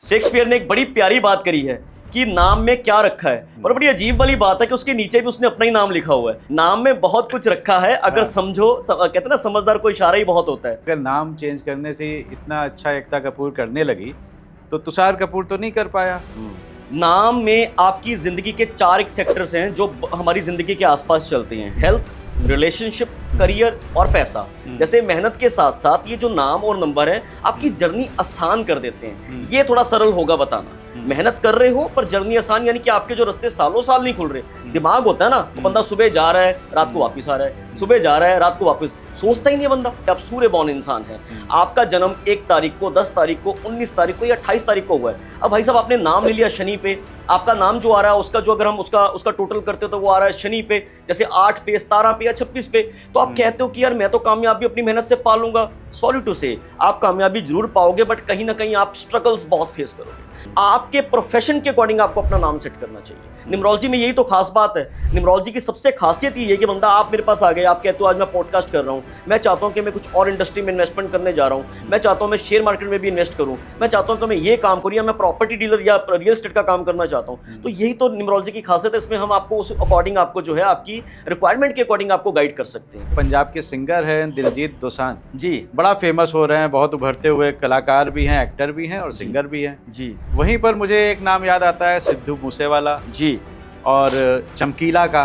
Shakespeare ने एक बड़ी प्यारी बात करी है कि नाम में क्या रखा है, और बड़ी अजीब वाली बात है कि उसके नीचे भी उसने अपना ही नाम लिखा हुआ है। नाम में बहुत कुछ रखा है, अगर समझो कहते हैं ना, समझदार को इशारा ही बहुत होता है। अगर नाम चेंज करने से इतना अच्छा एकता कपूर करने लगी तो तुषार कपूर तो नहीं कर पाया। नाम में आपकी जिंदगी के 4 एक सेक्टर्स हैं जो हमारी जिंदगी के आसपास चलते हैं: हेल्थ, रिलेशनशिप, करियर और पैसा। जैसे मेहनत के साथ साथ ये जो नाम और नंबर है आपकी जर्नी आसान कर देते हैं। ये थोड़ा सरल होगा बताना। मेहनत कर रहे हो पर जर्नी आसान, यानी कि आपके जो रास्ते सालों साल नहीं खुल रहे। दिमाग होता है ना, तो बंदा सुबह जा रहा है रात को वापस आ रहा है, सुबह जा रहा है रात को वापस, सोचता ही नहीं है बंदा। आप सूर्य बॉर्न इंसान है, आपका जन्म 1 तारीख को, 10 तारीख को, 19 तारीख को या 28 तारीख को हुआ है। अब भाई साहब आपने नाम ले लिया शनि पे, आपका नाम जो आ रहा है उसका जो अगर हम उसका टोटल करते हो तो वो आ रहा है शनि पे, जैसे 8 पे, 17 पे या 26 पे। तो आप कहते हो कि यार मैं तो कामयाबी अपनी मेहनत से पालूंगा। सॉरी टू से, आप कामयाबी जरूर पाओगे, बट कहीं ना कहीं आप स्ट्रगल्स बहुत फेस करोगे। आपके प्रोफेशन के अकॉर्डिंग आपको अपना नाम सेट करना चाहिए। न्यूमरोलॉजी में यही तो खास बात है। न्यूमरोलॉजी की सबसे खासियत ये है कि बंदा, आप मेरे पास आ गए, आप कहते हो आज मैं पॉडकास्ट कर रहा हूँ, मैं चाहता हूँ कि मैं कुछ और इंडस्ट्री में इन्वेस्टमेंट करने जा रहा हूँ, मैं चाहता हूँ मैं शेयर मार्केट में भी इन्वेस्ट करूँ, मैं चाहता हूँ कि मैं ये काम करूँ, या मैं प्रॉपर्टी डीलर या रियल एस्टेट का काम करना चाहता हूँ। तो यही तो न्यूमरोलॉजी की खासियत है। इसमें हम आपको उस अकॉर्डिंग, आपको जो है आपकी रिक्वायरमेंट के अकॉर्डिंग आपको गाइड कर सकते हैं। पंजाब के सिंगर हैं दिलजीत दोसांझ जी, बड़ा फेमस हो रहे हैं, बहुत उभरते हुए कलाकार भी हैं, एक्टर भी हैं और सिंगर भी हैं। जी, वहीं पर मुझे एक नाम याद आता है, सिद्धू मूसेवाला जी, और चमकीला का।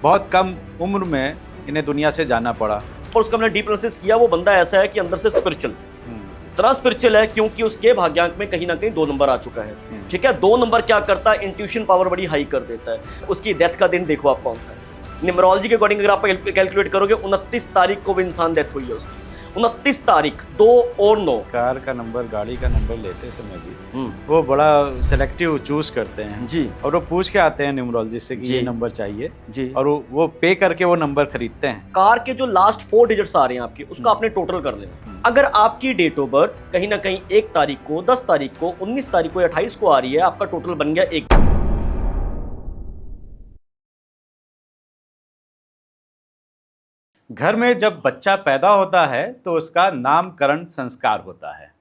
बहुत कम उम्र में इन्हें दुनिया से जाना पड़ा। और उसका हमने डीप एनालिसिस किया। वो बंदा ऐसा है कि अंदर से स्पिरिचुअल, इतना स्पिरिचुअल है क्योंकि उसके भाग्यांक में कहीं ना कहीं 2 नंबर आ चुका है। ठीक है, 2 नंबर क्या करता है, इंट्यूशन पावर बड़ी हाई कर देता है। उसकी डेथ का दिन देखो आप कौन सा है। न्यूमरोलॉजी के अकॉर्डिंग अगर आप कैलकुलेट करोगे, 29 तारीख को भी इंसान डेथ हुई है उसकी। 29 तारीख, 2 और 9। कार का नंबर, गाड़ी का नंबर लेते समय भी वो बड़ा सेलेक्टिव चूज करते हैं जी, और वो पूछ के आते हैं न्यूमरोलॉजी से कि ये नंबर चाहिए जी, और वो पे करके वो नंबर खरीदते हैं। कार के जो लास्ट 4 डिजिट्स आ रहे हैं आपके, उसका आपने टोटल कर लेना। अगर आपकी डेट ऑफ बर्थ कहीं ना कहीं 1 तारीख को, 10 तारीख को, 19 तारीख को या 28 को आ रही है, आपका टोटल बन गया 1। घर में जब बच्चा पैदा होता है तो उसका नामकरण संस्कार होता है।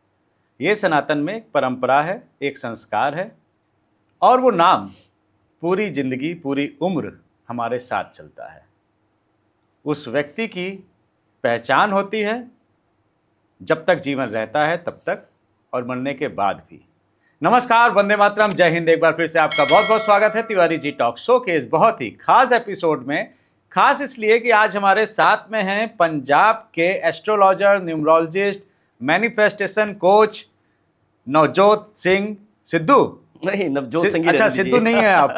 ये सनातन में एक परंपरा है, एक संस्कार है, और वो नाम पूरी जिंदगी, पूरी उम्र हमारे साथ चलता है। उस व्यक्ति की पहचान होती है जब तक जीवन रहता है तब तक, और मरने के बाद भी। नमस्कार, वंदे मातरम, जय हिंद। एक बार फिर से आपका बहुत बहुत स्वागत है तिवारी जी टॉक शो के इस बहुत ही खास एपिसोड में। खास इसलिए कि आज हमारे साथ में हैं पंजाब के astrologer, numerologist, manifestation coach Navjot Singh Sidhu. नहीं, नवजोत सिंह। अच्छा, सिद्धू नहीं है आप।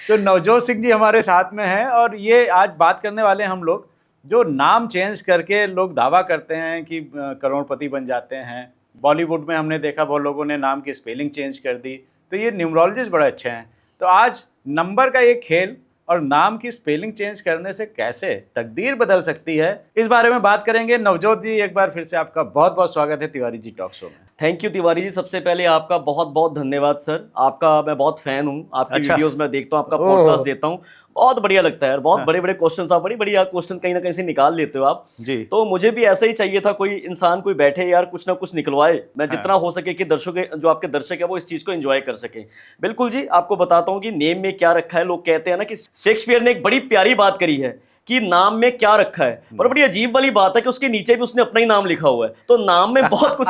तो नवजोत सिंह जी हमारे साथ में हैं, और ये आज बात करने वाले हम लोग जो नाम चेंज करके लोग दावा करते हैं कि करोड़पति बन जाते हैं। बॉलीवुड में हमने देखा बहुत लोगों ने नाम की स्पेलिंग चेंज कर दी। तो ये न्यूमरोलॉजिस्ट बड़े अच्छे हैं। तो आज नंबर का ये खेल और नाम की स्पेलिंग चेंज करने से कैसे तकदीर बदल सकती है, इस बारे में बात करेंगे। नवजोत जी, एक बार फिर से आपका बहुत बहुत स्वागत है तिवारी जी टॉक शो में। Thank you Tiwari ji. सबसे पहले आपका बहुत बहुत धन्यवाद सर। आपका मैं बहुत फैन हूँ, आपकी वीडियोस में देखता हूँ, आपका पॉडकास्ट देता हूँ, बहुत बढ़िया लगता है यार। बहुत बड़े बड़े क्वेश्चंस, आप बड़ी बढ़िया क्वेश्चन कहीं ना कहीं से निकाल लेते हो आप जी। तो मुझे भी ऐसा ही चाहिए था, कोई इंसान कोई बैठे यार कुछ ना कुछ निकलवाए, मैं जितना हो सके कि दर्शक, जो आपके दर्शक है वो इस चीज को एंजॉय कर सके। बिल्कुल जी, आपको बताता हूँ कि नेम में क्या रखा है। लोग कहते हैं ना कि शेक्सपियर ने एक बड़ी प्यारी बात करी है कि नाम में क्या रखा है, पर बड़ी अजीब वाली बात है कि उसके नीचे भी उसने अपना ही नाम लिखा हुआ है। तो नाम में बहुत कुछ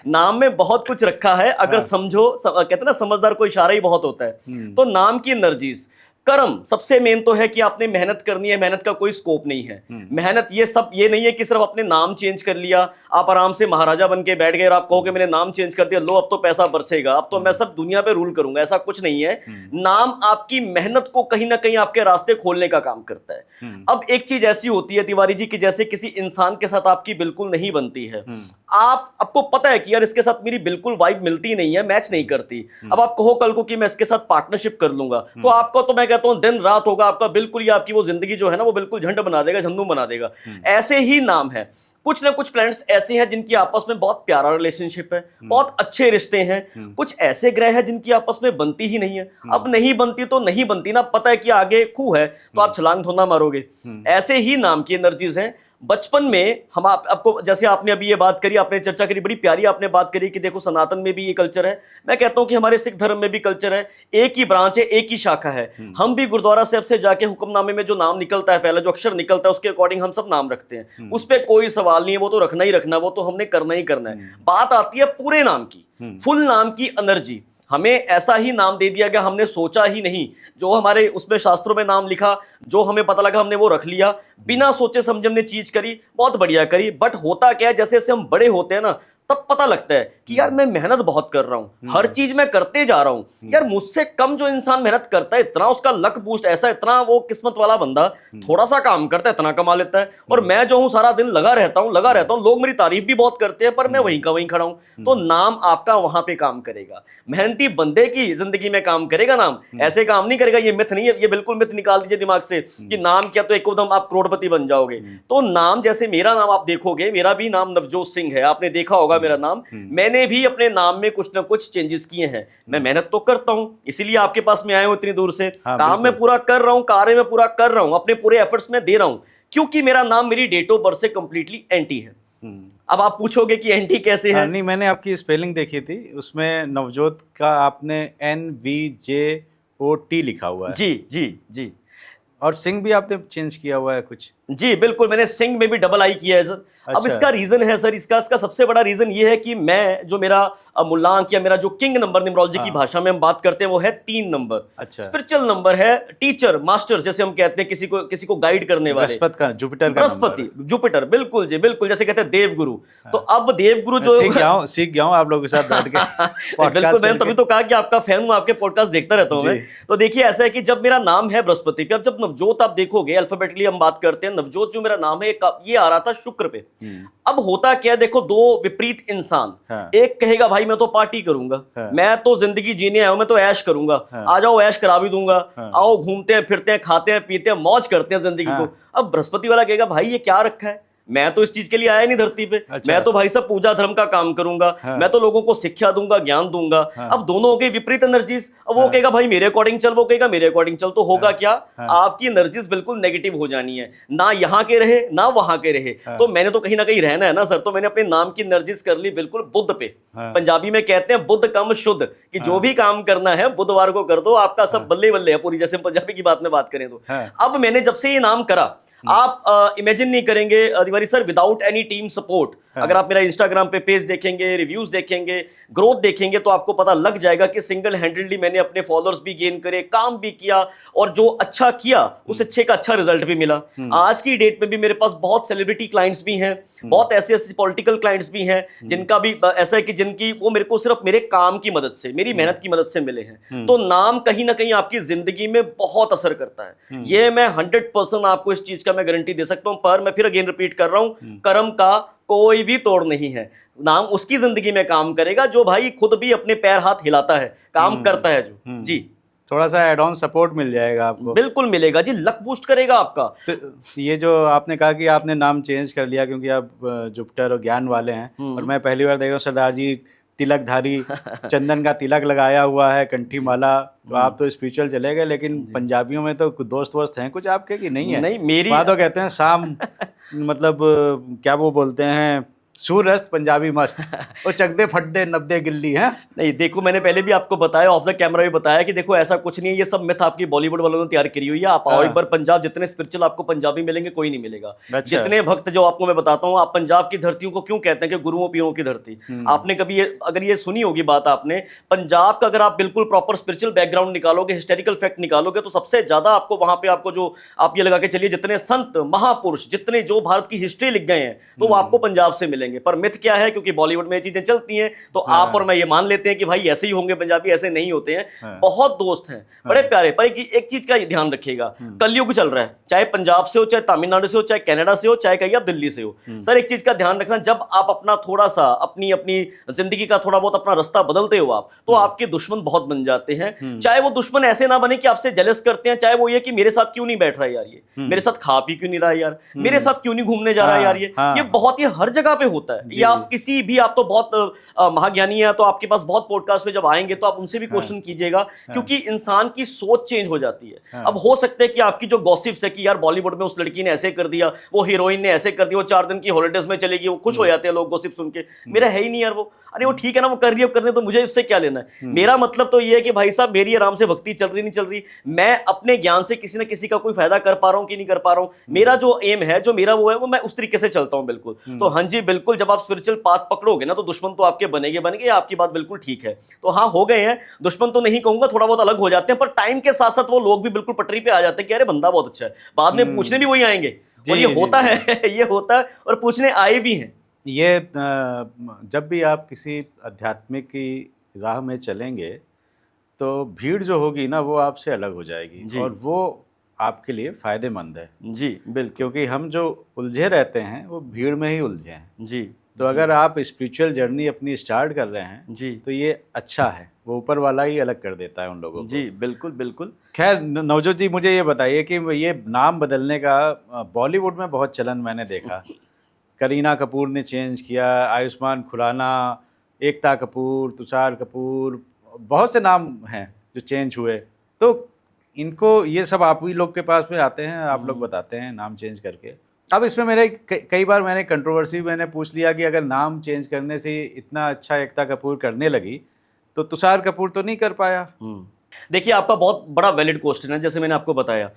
नाम में बहुत कुछ रखा है, अगर समझो कहते हैं ना, समझदार को इशारा ही बहुत होता है। तो नाम की एनर्जीज, कर्म सबसे मेन तो है कि आपने मेहनत करनी है। मेहनत का कोई स्कोप नहीं है। मेहनत ये नहीं है कि सिर्फ आपने नाम चेंज कर लिया, आप आराम से महाराजा बन के बैठ गए और आप कहोगे मैंने नाम चेंज कर दिया, लो अब तो पैसा बरसेगा, अब तो मैं सब दुनिया पे रूल करूंगा। ऐसा कुछ नहीं है। नाम आपकी मेहनत को कहीं ना कहीं आपके रास्ते खोलने का काम करता है। अब एक चीज ऐसी होती है तिवारी जी कि जैसे किसी इंसान के साथ आपकी बिल्कुल नहीं बनती है, आपको पता है कि यार इसके साथ मेरी बिल्कुल वाइब मिलती नहीं है, मैच नहीं करती। अब आप कहो कल को कि मैं इसके साथ पार्टनरशिप कर लूंगा, तो आपको तो मैं कहता हूं दिन रात होगा आपका, बिल्कुल ही आपकी वो जिंदगी जो है ना वो बिल्कुल झंड बना देगा, झंडू बना देगा। ऐसे ही नाम है। कुछ ना कुछ प्लैनेट्स ऐसे हैं जिनकी आपस में बहुत प्यारा रिलेशनशिप है, बहुत अच्छे रिश्ते हैं। कुछ ऐसे ग्रह हैं जिनकी आपस में बनती ही नहीं है। अब नहीं बनती तो नहीं बनती ना, पता है कि आगे खूह है तो आप छलांग थोड़ा मारोगे। ऐसे ही नाम की एनर्जीज हैं। बचपन में हम आपको, जैसे आपने अभी ये बात करी, आपने चर्चा करी, बड़ी प्यारी आपने बात करी कि देखो सनातन में भी ये कल्चर है। मैं कहता हूं कि हमारे सिख धर्म में भी कल्चर है, एक ही ब्रांच है, एक ही शाखा है। हम भी गुरुद्वारा साहब से जाके हुक्मनामे में जो नाम निकलता है, पहला जो अक्षर निकलता है, उसके अकॉर्डिंग हम सब नाम रखते हैं। उस पर कोई सवाल नहीं है, वो तो रखना ही रखना, वो तो हमने करना ही करना है। बात आती है पूरे नाम की, फुल नाम की एनर्जी। हमें ऐसा ही नाम दे दिया गया, हमने सोचा ही नहीं, जो हमारे उसमें शास्त्रों में नाम लिखा, जो हमें पता लगा हमने वो रख लिया, बिना सोचे समझे हमने चीज करी, बहुत बढ़िया करी। बट होता क्या है, जैसे जैसे हम बड़े होते हैं ना, तब पता लगता है कि यार मैं मेहनत बहुत कर रहा हूं, हर चीज मैं करते जा रहा हूं। यार मुझसे कम जो इंसान मेहनत करता है, इतना उसका लक बूस्ट ऐसा, इतना वो किस्मत वाला बंदा, थोड़ा सा काम करता है इतना कमा लेता है। और मैं जो हूं सारा दिन लगा रहता हूं, लोग मेरी तारीफ भी बहुत करते हैं, पर मैं वहीं का वहीं खड़ा हूं। तो नाम आपका वहां पे काम करेगा, मेहनती बंदे की जिंदगी में काम करेगा नाम, ऐसे काम नहीं करेगा। ये मिथ नहीं है, ये बिल्कुल मिथ निकाल दीजिए दिमाग से कि नाम क्या तो एकदम आप करोड़पति बन जाओगे। तो नाम, जैसे मेरा नाम आप देखोगे, मेरा भी नाम नवजोत सिंह है, आपने देखा होगा मेरा नाम। मैंने भी अपने नाम में कुछ ना कुछ चेंजेस किए हैं। मैं मेहनत तो करता हूं, इसीलिए आपके पास में आया हूं इतनी दूर से। काम मैं पूरा कर रहा हूं, कार्य में पूरा कर रहा हूं, अपने पूरे एफर्ट्स में दे रहा हूं, क्योंकि मेरा नाम मेरी डेट ऑफ बर्थ से कंप्लीटली एंटी है। अब आप पूछोगे कि एंटी कैसे है? नहीं, मैंने आपकी स्पेलिंग देखी थी, उसमें नवजोत का आपने NVJOT लिखा हुआ है। जी जी जी। और सिंह भी आपने चेंज किया हुआ है कुछ? जी बिल्कुल, मैंने सिंह में भी डबल आई किया है सर। अच्छा। अब इसका रीजन है सर, इसका सबसे बड़ा रीजन ये है कि मैं, जो मेरा मूलांक या मेरा जो किंग नंबर न्यूमरोलॉजी की भाषा में हम बात करते हैं, वो है 3 नंबर। अच्छा। स्पिरिचुअल नंबर है टीचर, मास्टर, जैसे हम कहते हैं किसी को गाइड करने वाले। बृहस्पति का, जुपिटर का बृहस्पति, जुपिटर, बिल्कुल जी बिल्कुल, जैसे कहते हैं देवगुरु। तो अब देवगुरु जो सीख गया हूं आप लोगों के साथ बैठ के। बिल्कुल, मैंने तभी तो कहा कि आपका फैन हूं, आपके पॉडकास्ट देखता रहता हूं मैं। तो देखिए ऐसा है कि जब मेरा नाम है बृहस्पति पे, अब जब नवजोत आप देखोगे, अल्फाबेटिकली हम बात करते हैं, नवजोत जो मेरा नाम है ये आ रहा था शुक्र पे। अब होता क्या, देखो दो विपरीत इंसान, एक कहेगा भाई मैं तो पार्टी करूंगा, मैं तो जिंदगी जीने आया हूं, मैं तो ऐश करूंगा, आ जाओ ऐश करा भी दूंगा, आओ घूमते हैं फिरते हैं, खाते हैं पीते हैं, मौज करते हैं जिंदगी को। अब बृहस्पति वाला कहेगा भाई ये क्या रखा है, मैं तो इस चीज के लिए आया नहीं धरती पे। अच्छा। मैं तो भाई साहब पूजा धर्म का काम करूंगा। मैं तो लोगों को शिक्षा दूंगा, ज्ञान दूंगा। अब दोनों हो गए विपरीत एनर्जीज। अब वो कहेगा भाई मेरे अकॉर्डिंग चल, वो कहेगा मेरे अकॉर्डिंग चल। तो होगा क्या, आपकी एनर्जीज बिल्कुल नेगेटिव हो जानी है, ना यहाँ के रहे ना वहां के रहे। तो मैंने तो कहीं ना कहीं रहना है ना सर, तो मैंने अपने नाम की एनर्जीज कर ली बिल्कुल बुध पे। पंजाबी में कहते हैं बुध कम शुद्ध, कि जो भी काम करना है बुधवार को कर दो, आपका सब बल्ले बल्ले है पूरी, जैसे पंजाबी की बात में बात करें तो। अब मैंने जब से ये नाम करा, आप इमेजिन नहीं करेंगे Tiwari sir, without any team support, अगर आप मेरा इंस्टाग्राम पे पेज देखेंगे, रिव्यूज देखेंगे, ग्रोथ देखेंगे, तो आपको पता लग जाएगा कि सिंगल हैंडेडली मैंने अपने फॉलोअर्स भी गेन करे, काम भी किया, और जो अच्छा किया उस अच्छे का अच्छा रिजल्ट भी मिला। आज की डेट में भी मेरे पास बहुत सेलिब्रिटी क्लाइंट्स भी हैं, बहुत ऐसे पॉलिटिकल क्लाइंट्स भी हैं, जिनका भी ऐसा है कि जिनकी वो मेरे को सिर्फ मेरे काम की मदद से, मेरी मेहनत की मदद से मिले हैं। तो नाम कहीं ना कहीं आपकी जिंदगी में बहुत असर करता है, ये मैं 100% आपको इस चीज का मैं गारंटी दे सकता हूं। पर मैं फिर अगेन रिपीट कर रहा हूं, कर्म का कोई भी तोड़ नहीं है। नाम उसकी जिंदगी में काम करेगा जो भाई खुद भी अपने पैर हाथ हिलाता है, काम करता है जो। जी, थोड़ा सा एड ऑन सपोर्ट मिल जाएगा आपको। बिल्कुल मिलेगा जी, लक बूस्ट करेगा आपका। तो ये जो आपने कहा कि आपने नाम चेंज कर लिया क्योंकि आप जुपिटर और ज्ञान वाले हैं, और मैं पहली बार देख रहा हूँ सरदार जी तिलकधारी, चंदन का तिलक लगाया हुआ है, कंठी माला, तो आप तो स्पिरिचुअल चले गए। लेकिन पंजाबियों में तो दोस्त हैं कुछ आपके कि नहीं है? नहीं, मेरी वहाँ तो कहते हैं शाम मतलब क्या वो बोलते हैं, सूरस्त पंजाबी मस्त, वो चकदे फटदे नब्दे गिल्ली हैं। नहीं देखो, मैंने पहले भी आपको बताया, ऑफ द कैमरा भी बताया कि देखो ऐसा कुछ नहीं है, ये सब मिथ आपकी बॉलीवुड वालों ने तैयार करी हुई है। आप आओ एक बार पंजाब, जितने स्पिरिचुअल आपको पंजाबी मिलेंगे कोई नहीं मिलेगा। अच्छा। जितने भक्त जो आपको मैं बताता हूँ, आप पंजाब की धरतियों को क्यों कहते हैं कि गुरुओं पीरों की धरती, आपने कभी अगर ये सुनी होगी बात आपने, पंजाब का अगर आप बिल्कुल प्रॉपर स्पिरिचुअल बैकग्राउंड निकालोगे, हिस्टोरिकल फैक्ट निकालोगे, तो सबसे ज्यादा आपको वहां पे आपको जो आप ये लगा के चलिए जितने संत महापुरुष, जितने जो भारत की हिस्ट्री लिख गए हैं, तो वो आपको पंजाब से मिलेंगे। पर मिथ क्या है, क्योंकि बॉलीवुड में ये चीजें चलती हैं, तो आप और मैं ये मान लेते हैं कि भाई ऐसे ही होंगे पंजाबी, ऐसे नहीं होते हैं। बहुत दोस्त हैं बड़े प्यारे, पर एक चीज का ध्यान रखिएगा, कलयुग चल रहा है, चाहे पंजाब से हो, चाहे तमिलनाडु से हो, चाहे कनाडा से हो, चाहे कहीं आप दिल्ली से हो। सर एक चीज का ध्यान रखना, जब आप अपना थोड़ा सा अपनी जिंदगी का थोड़ा बहुत अपना रास्ता बदलते हो आप, तो आपके दुश्मन बहुत बन जाते हैं। चाहे वो दुश्मन ऐसे ना बने कि आपसे जेलस करते हैं, चाहे वो ये कि मेरे साथ क्यों नहीं बैठ रहा है यार, ये मेरे साथ खा पी क्यों नहीं रहा है यार, मेरे साथ क्यों नहीं घूमने जा रहा है यार, ये बहुत ही हर जगह पे होता है। ये आप किसी भी, आप तो बहुत महाज्ञानी है, तो आपके पास बहुत पॉडकास्ट में जब आएंगे तो आप उनसे भी क्वेश्चन कीजिएगा, क्योंकि इंसान की सोच चेंज हो जाती है। अब हो सकता है कि आपकी जो गॉसिप्स है कि यार बॉलीवुड में उस लड़की ने ऐसे कर दिया, वो हीरोइन ने ऐसे कर दिया, वो 4 दिन की हॉलीडेज में चलेगी, वो खुश हो जाते हैं लोग गॉसिप सुन के। मेरा है ही नहीं यार वो, अरे वो ठीक है ना, वो कर रही है, करने तो मुझे उससे क्या लेना है। मेरा मतलब तो ये है कि भाई साहब मेरी आराम से भक्ति चल रही नहीं चल रही, मैं अपने ज्ञान से किसी ना किसी का कोई फायदा कर पा रहा हूं कि नहीं कर पा रहा हूं। मेरा जो एम है, जो मेरा वो है, वो मैं उस तरीके से चलता हूं बिल्कुल। तो हाँ जी बिल्कुल, जब आप स्पिरिचुअल पाथ पकड़ोगे ना तो दुश्मन तो आपके बनेंगे बनेंगे, आपकी बात बिल्कुल ठीक है। तो हाँ हो गए हैं दुश्मन, तो नहीं कहूंगा, थोड़ा बहुत अलग हो जाते हैं, पर टाइम के साथ साथ वो लोग भी बिल्कुल पटरी पे आ जाते हैं कि अरे बंदा बहुत अच्छा है, बाद में पूछने भी वही आएंगे। और ये होता है ये होता है, और पूछने आए भी हैं। ये जब भी आप किसी आध्यात्मिक की राह में चलेंगे तो भीड़ जो होगी ना वो आपसे अलग हो जाएगी, और वो आपके लिए फायदेमंद है। जी बिल्कुल, क्योंकि हम जो उलझे रहते हैं वो भीड़ में ही उलझे हैं। जी, तो अगर आप स्पिरिचुअल जर्नी अपनी स्टार्ट कर रहे हैं जी, तो ये अच्छा है, वो ऊपर वाला ही अलग कर देता है उन लोगों को। जी बिल्कुल बिल्कुल। खैर नवजोत जी, मुझे ये बताइए कि ये नाम बदलने का बॉलीवुड में बहुत चलन मैंने देखा। करीना कपूर ने चेंज किया, आयुष्मान खुराना, एकता कपूर, तुषार कपूर, बहुत से नाम हैं जो चेंज हुए। तो इनको, ये सब आप ही लोग के पास में आते हैं, आप लोग बताते हैं नाम चेंज करके। अब इसमें मेरे कई बार मैंने कंट्रोवर्सी मैंने पूछ लिया कि अगर नाम चेंज करने से इतना अच्छा एकता कपूर करने लगी तो तुषार कपूर तो नहीं कर पाया। देखिए आपका बहुत बड़ा वैलिड क्वेश्चन है। जैसे मैंने आपको बताया,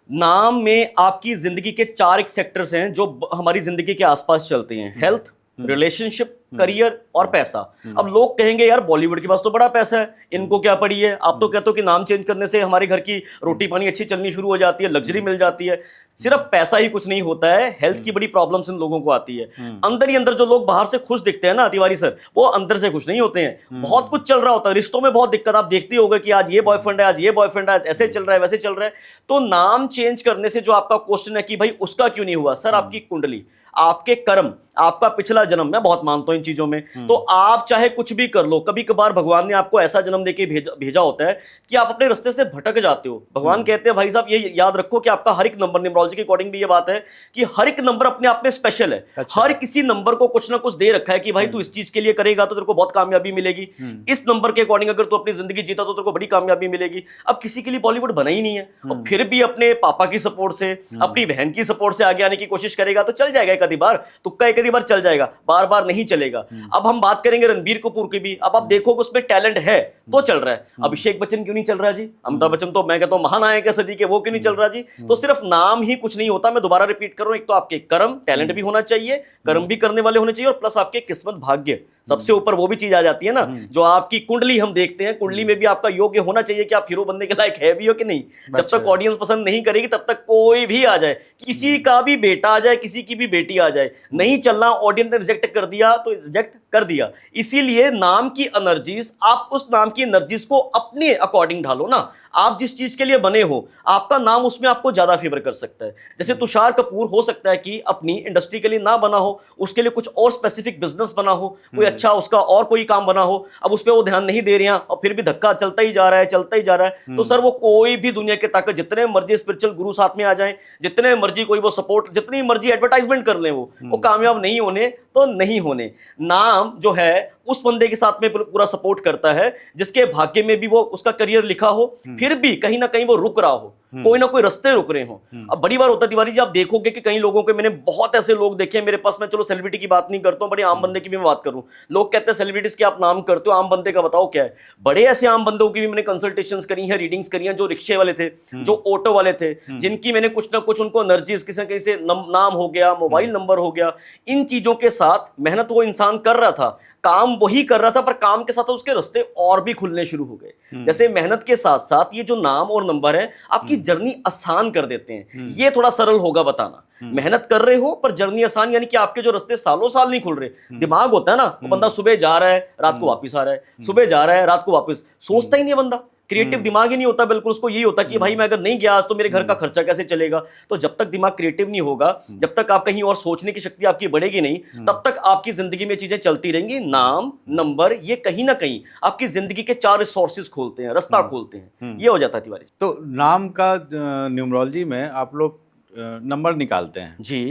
नाम में आपकी जिंदगी के 4 एक सेक्टर्स हैं जो हमारी जिंदगी के आसपास चलते हैं: हेल्थ, रिलेशनशिप, करियर और पैसा। अब लोग कहेंगे यार बॉलीवुड के पास तो बड़ा पैसा है, इनको क्या पड़ी है। आप तो कहते हो कि नाम चेंज करने से हमारे घर की रोटी पानी अच्छी चलनी शुरू हो जाती है, लग्जरी मिल जाती है। सिर्फ पैसा ही कुछ नहीं होता है, हेल्थ की बड़ी प्रॉब्लम्स इन लोगों को आती है। अंदर ही अंदर जो लोग बाहर से खुश दिखते हैं ना तिवारी सर, वो अंदर से खुश नहीं होते हैं। बहुत कुछ चल रहा होता है, रिश्तों में बहुत दिक्कत, आप देखते होगे कि आज ये बॉयफ्रेंड है, आज ये बॉयफ्रेंड है, ऐसे चल रहा है, वैसे चल रहा है। तो नाम चेंज करने से जो आपका क्वेश्चन है कि भाई उसका क्यों नहीं हुआ, सर आपकी कुंडली, आपके कर्म, आपका पिछला जन्म, मैं बहुत मानता हूं इन चीजों में। तो आप चाहे कुछ भी कर लो, कभी कभार भगवान ने आपको ऐसा जन्म देके भेजा होता है कि आप अपने रास्ते से भटक जाते हो। भगवान कहते हैं भाई साहब ये याद रखो कि आपका हर एक नंबर, न्यूमरोलॉजी के अकॉर्डिंग भी ये बात है कि हर एक नंबर अपने आप में स्पेशल है। अच्छा। हर किसी नंबर को कुछ ना कुछ दे रखा है कि भाई तू इस चीज के लिए करेगा तो तेरे को बहुत कामयाबी मिलेगी, इस नंबर के अकॉर्डिंग अगर तू अपनी जिंदगी जीता तो तेरे को बड़ी कामयाबी मिलेगी। अब किसी के लिए बॉलीवुड बना ही नहीं है, और फिर भी अपने पापा की सपोर्ट से, अपनी बहन की सपोर्ट से आगे आने की कोशिश करेगा तो चल जाएगा। एक आधी बार तुक्का, एक आधी बार चल जाएगा, बार बार नहीं चलेगा। अब हम बात करेंगे रणबीर कपूर की भी, अब आप देखोगे उसमें टैलेंट है तो चल रहा है। अभिषेक बच्चन क्यों नहीं चल रहा जी? अमिताभ बच्चन तो मैं कहता हूं महानायक है सदी के, वो क्यों नहीं चल रहा जी? तो सिर्फ नाम ही कुछ नहीं होता। मैं दोबारा रिपीट कर रहा हूं, एक तो आपके कर्म, टैलेंट भी होना चाहिए, कर्म भी करने वाले होने चाहिए, और प्लस आपके किस्मत, भाग्य, सबसे ऊपर वो भी चीज आ जाती है ना, जो आपकी कुंडली हम देखते हैं। कुंडली में भी आपका योग्य होना चाहिए कि आप हीरो बनने के लायक है भी हो कि नहीं। जब तक ऑडियंस पसंद नहीं करेगी तब तक कोई भी आ जाए, किसी का भी बेटा आ जाए, किसी की भी बेटी आ जाए, नहीं चलना, ऑडियंस ने रिजेक्ट कर दिया तो रिजेक्ट कर दिया। इसीलिए नाम की एनर्जीज, आप उस नाम की एनर्जीज को अपने अकॉर्डिंग ढालो ना। आप जिस चीज के लिए बने हो, आपका नाम उसमें आपको ज्यादा फेवर कर सकता है। जैसे तुषार कपूर हो सकता है कि अपनी इंडस्ट्री के लिए ना बना हो, उसके लिए कुछ और स्पेसिफिक बिजनेस बना हो, कोई अच्छा उसका और कोई काम बना हो, अब उस पर वो ध्यान नहीं दे रहे हैं और फिर भी धक्का चलता ही जा रहा है, चलता ही जा रहा है। तो सर वो कोई भी दुनिया के ताकत, जितने मर्जी स्पिरिचुअल गुरु साथ में आ जाएं, जितने मर्जी कोई वो सपोर्ट, जितनी मर्जी एडवर्टाइजमेंट कर लें, वो कामयाब नहीं होने तो नहीं होने। नाम जो है उस बंदे के साथ में पूरा सपोर्ट करता है जिसके भाग्य में भी वो उसका करियर लिखा हो, फिर भी कहीं ना कहीं वो रुक रहा हो, कोई ना कोई रास्ते रुक रहे हो। अब बड़ी बार होता है तिवारी जी, आप देखोगे कि कई लोगों के, मैंने बहुत ऐसे लोग देखे हैं मेरे पास, मैं चलो सेलिब्रिटी की बात नहीं करता हूं, बड़े आम बंदे की भी मैं बात करूं। लोग कहते हैं सेलिब्रिटीज के आप नाम करते हो, आम बंदे का बताओ क्या है। बड़े ऐसे आम बंदों की भी मैंने कंसल्टेशंस करी हैं, रीडिंग्स करी हैं, जो रिक्शे वाले थे, जो ऑटो वाले थे, जिनकी मैंने कुछ ना कुछ उनको एनर्जीज, किसी न कहीं से नाम हो गया, मोबाइल नंबर हो गया, इन चीजों के साथ मेहनत वो इंसान कर रहा था, काम वही कर रहा था, पर काम के साथ उसके रास्ते और भी खुलने शुरू हो गए। जैसे मेहनत के साथ साथ ये जो नाम और नंबर है आपकी जर्नी आसान कर देते हैं। ये थोड़ा सरल होगा बताना, मेहनत कर रहे हो पर जर्नी आसान, यानी कि आपके जो रास्ते सालों साल नहीं खुल रहे। दिमाग होता है ना, वो बंदा सुबह जा रहा है रात को वापस आ रहा है, सुबह जा रहा है रात को वापस, सोचता ही नहीं है बंदा, क्रिएटिव दिमाग ही नहीं होता बिल्कुल। उसको यही होता कि भाई मैं अगर नहीं गया आज तो मेरे घर का खर्चा कैसे चलेगा। तो जब तक दिमाग क्रिएटिव नहीं होगा, जब तक आप कहीं और सोचने की शक्ति आपकी बढ़ेगी नहीं, तब तक आपकी जिंदगी में चीजें चलती रहेंगी। नाम, नंबर, ये कहीं ना कहीं आपकी जिंदगी के 4 रिसोर्सेज खोलते हैं, रास्ता खोलते हैं। ये हो जाता है तिवारी। तो नाम का न्यूमरोलॉजी में आप लोग नंबर निकालते हैं जी।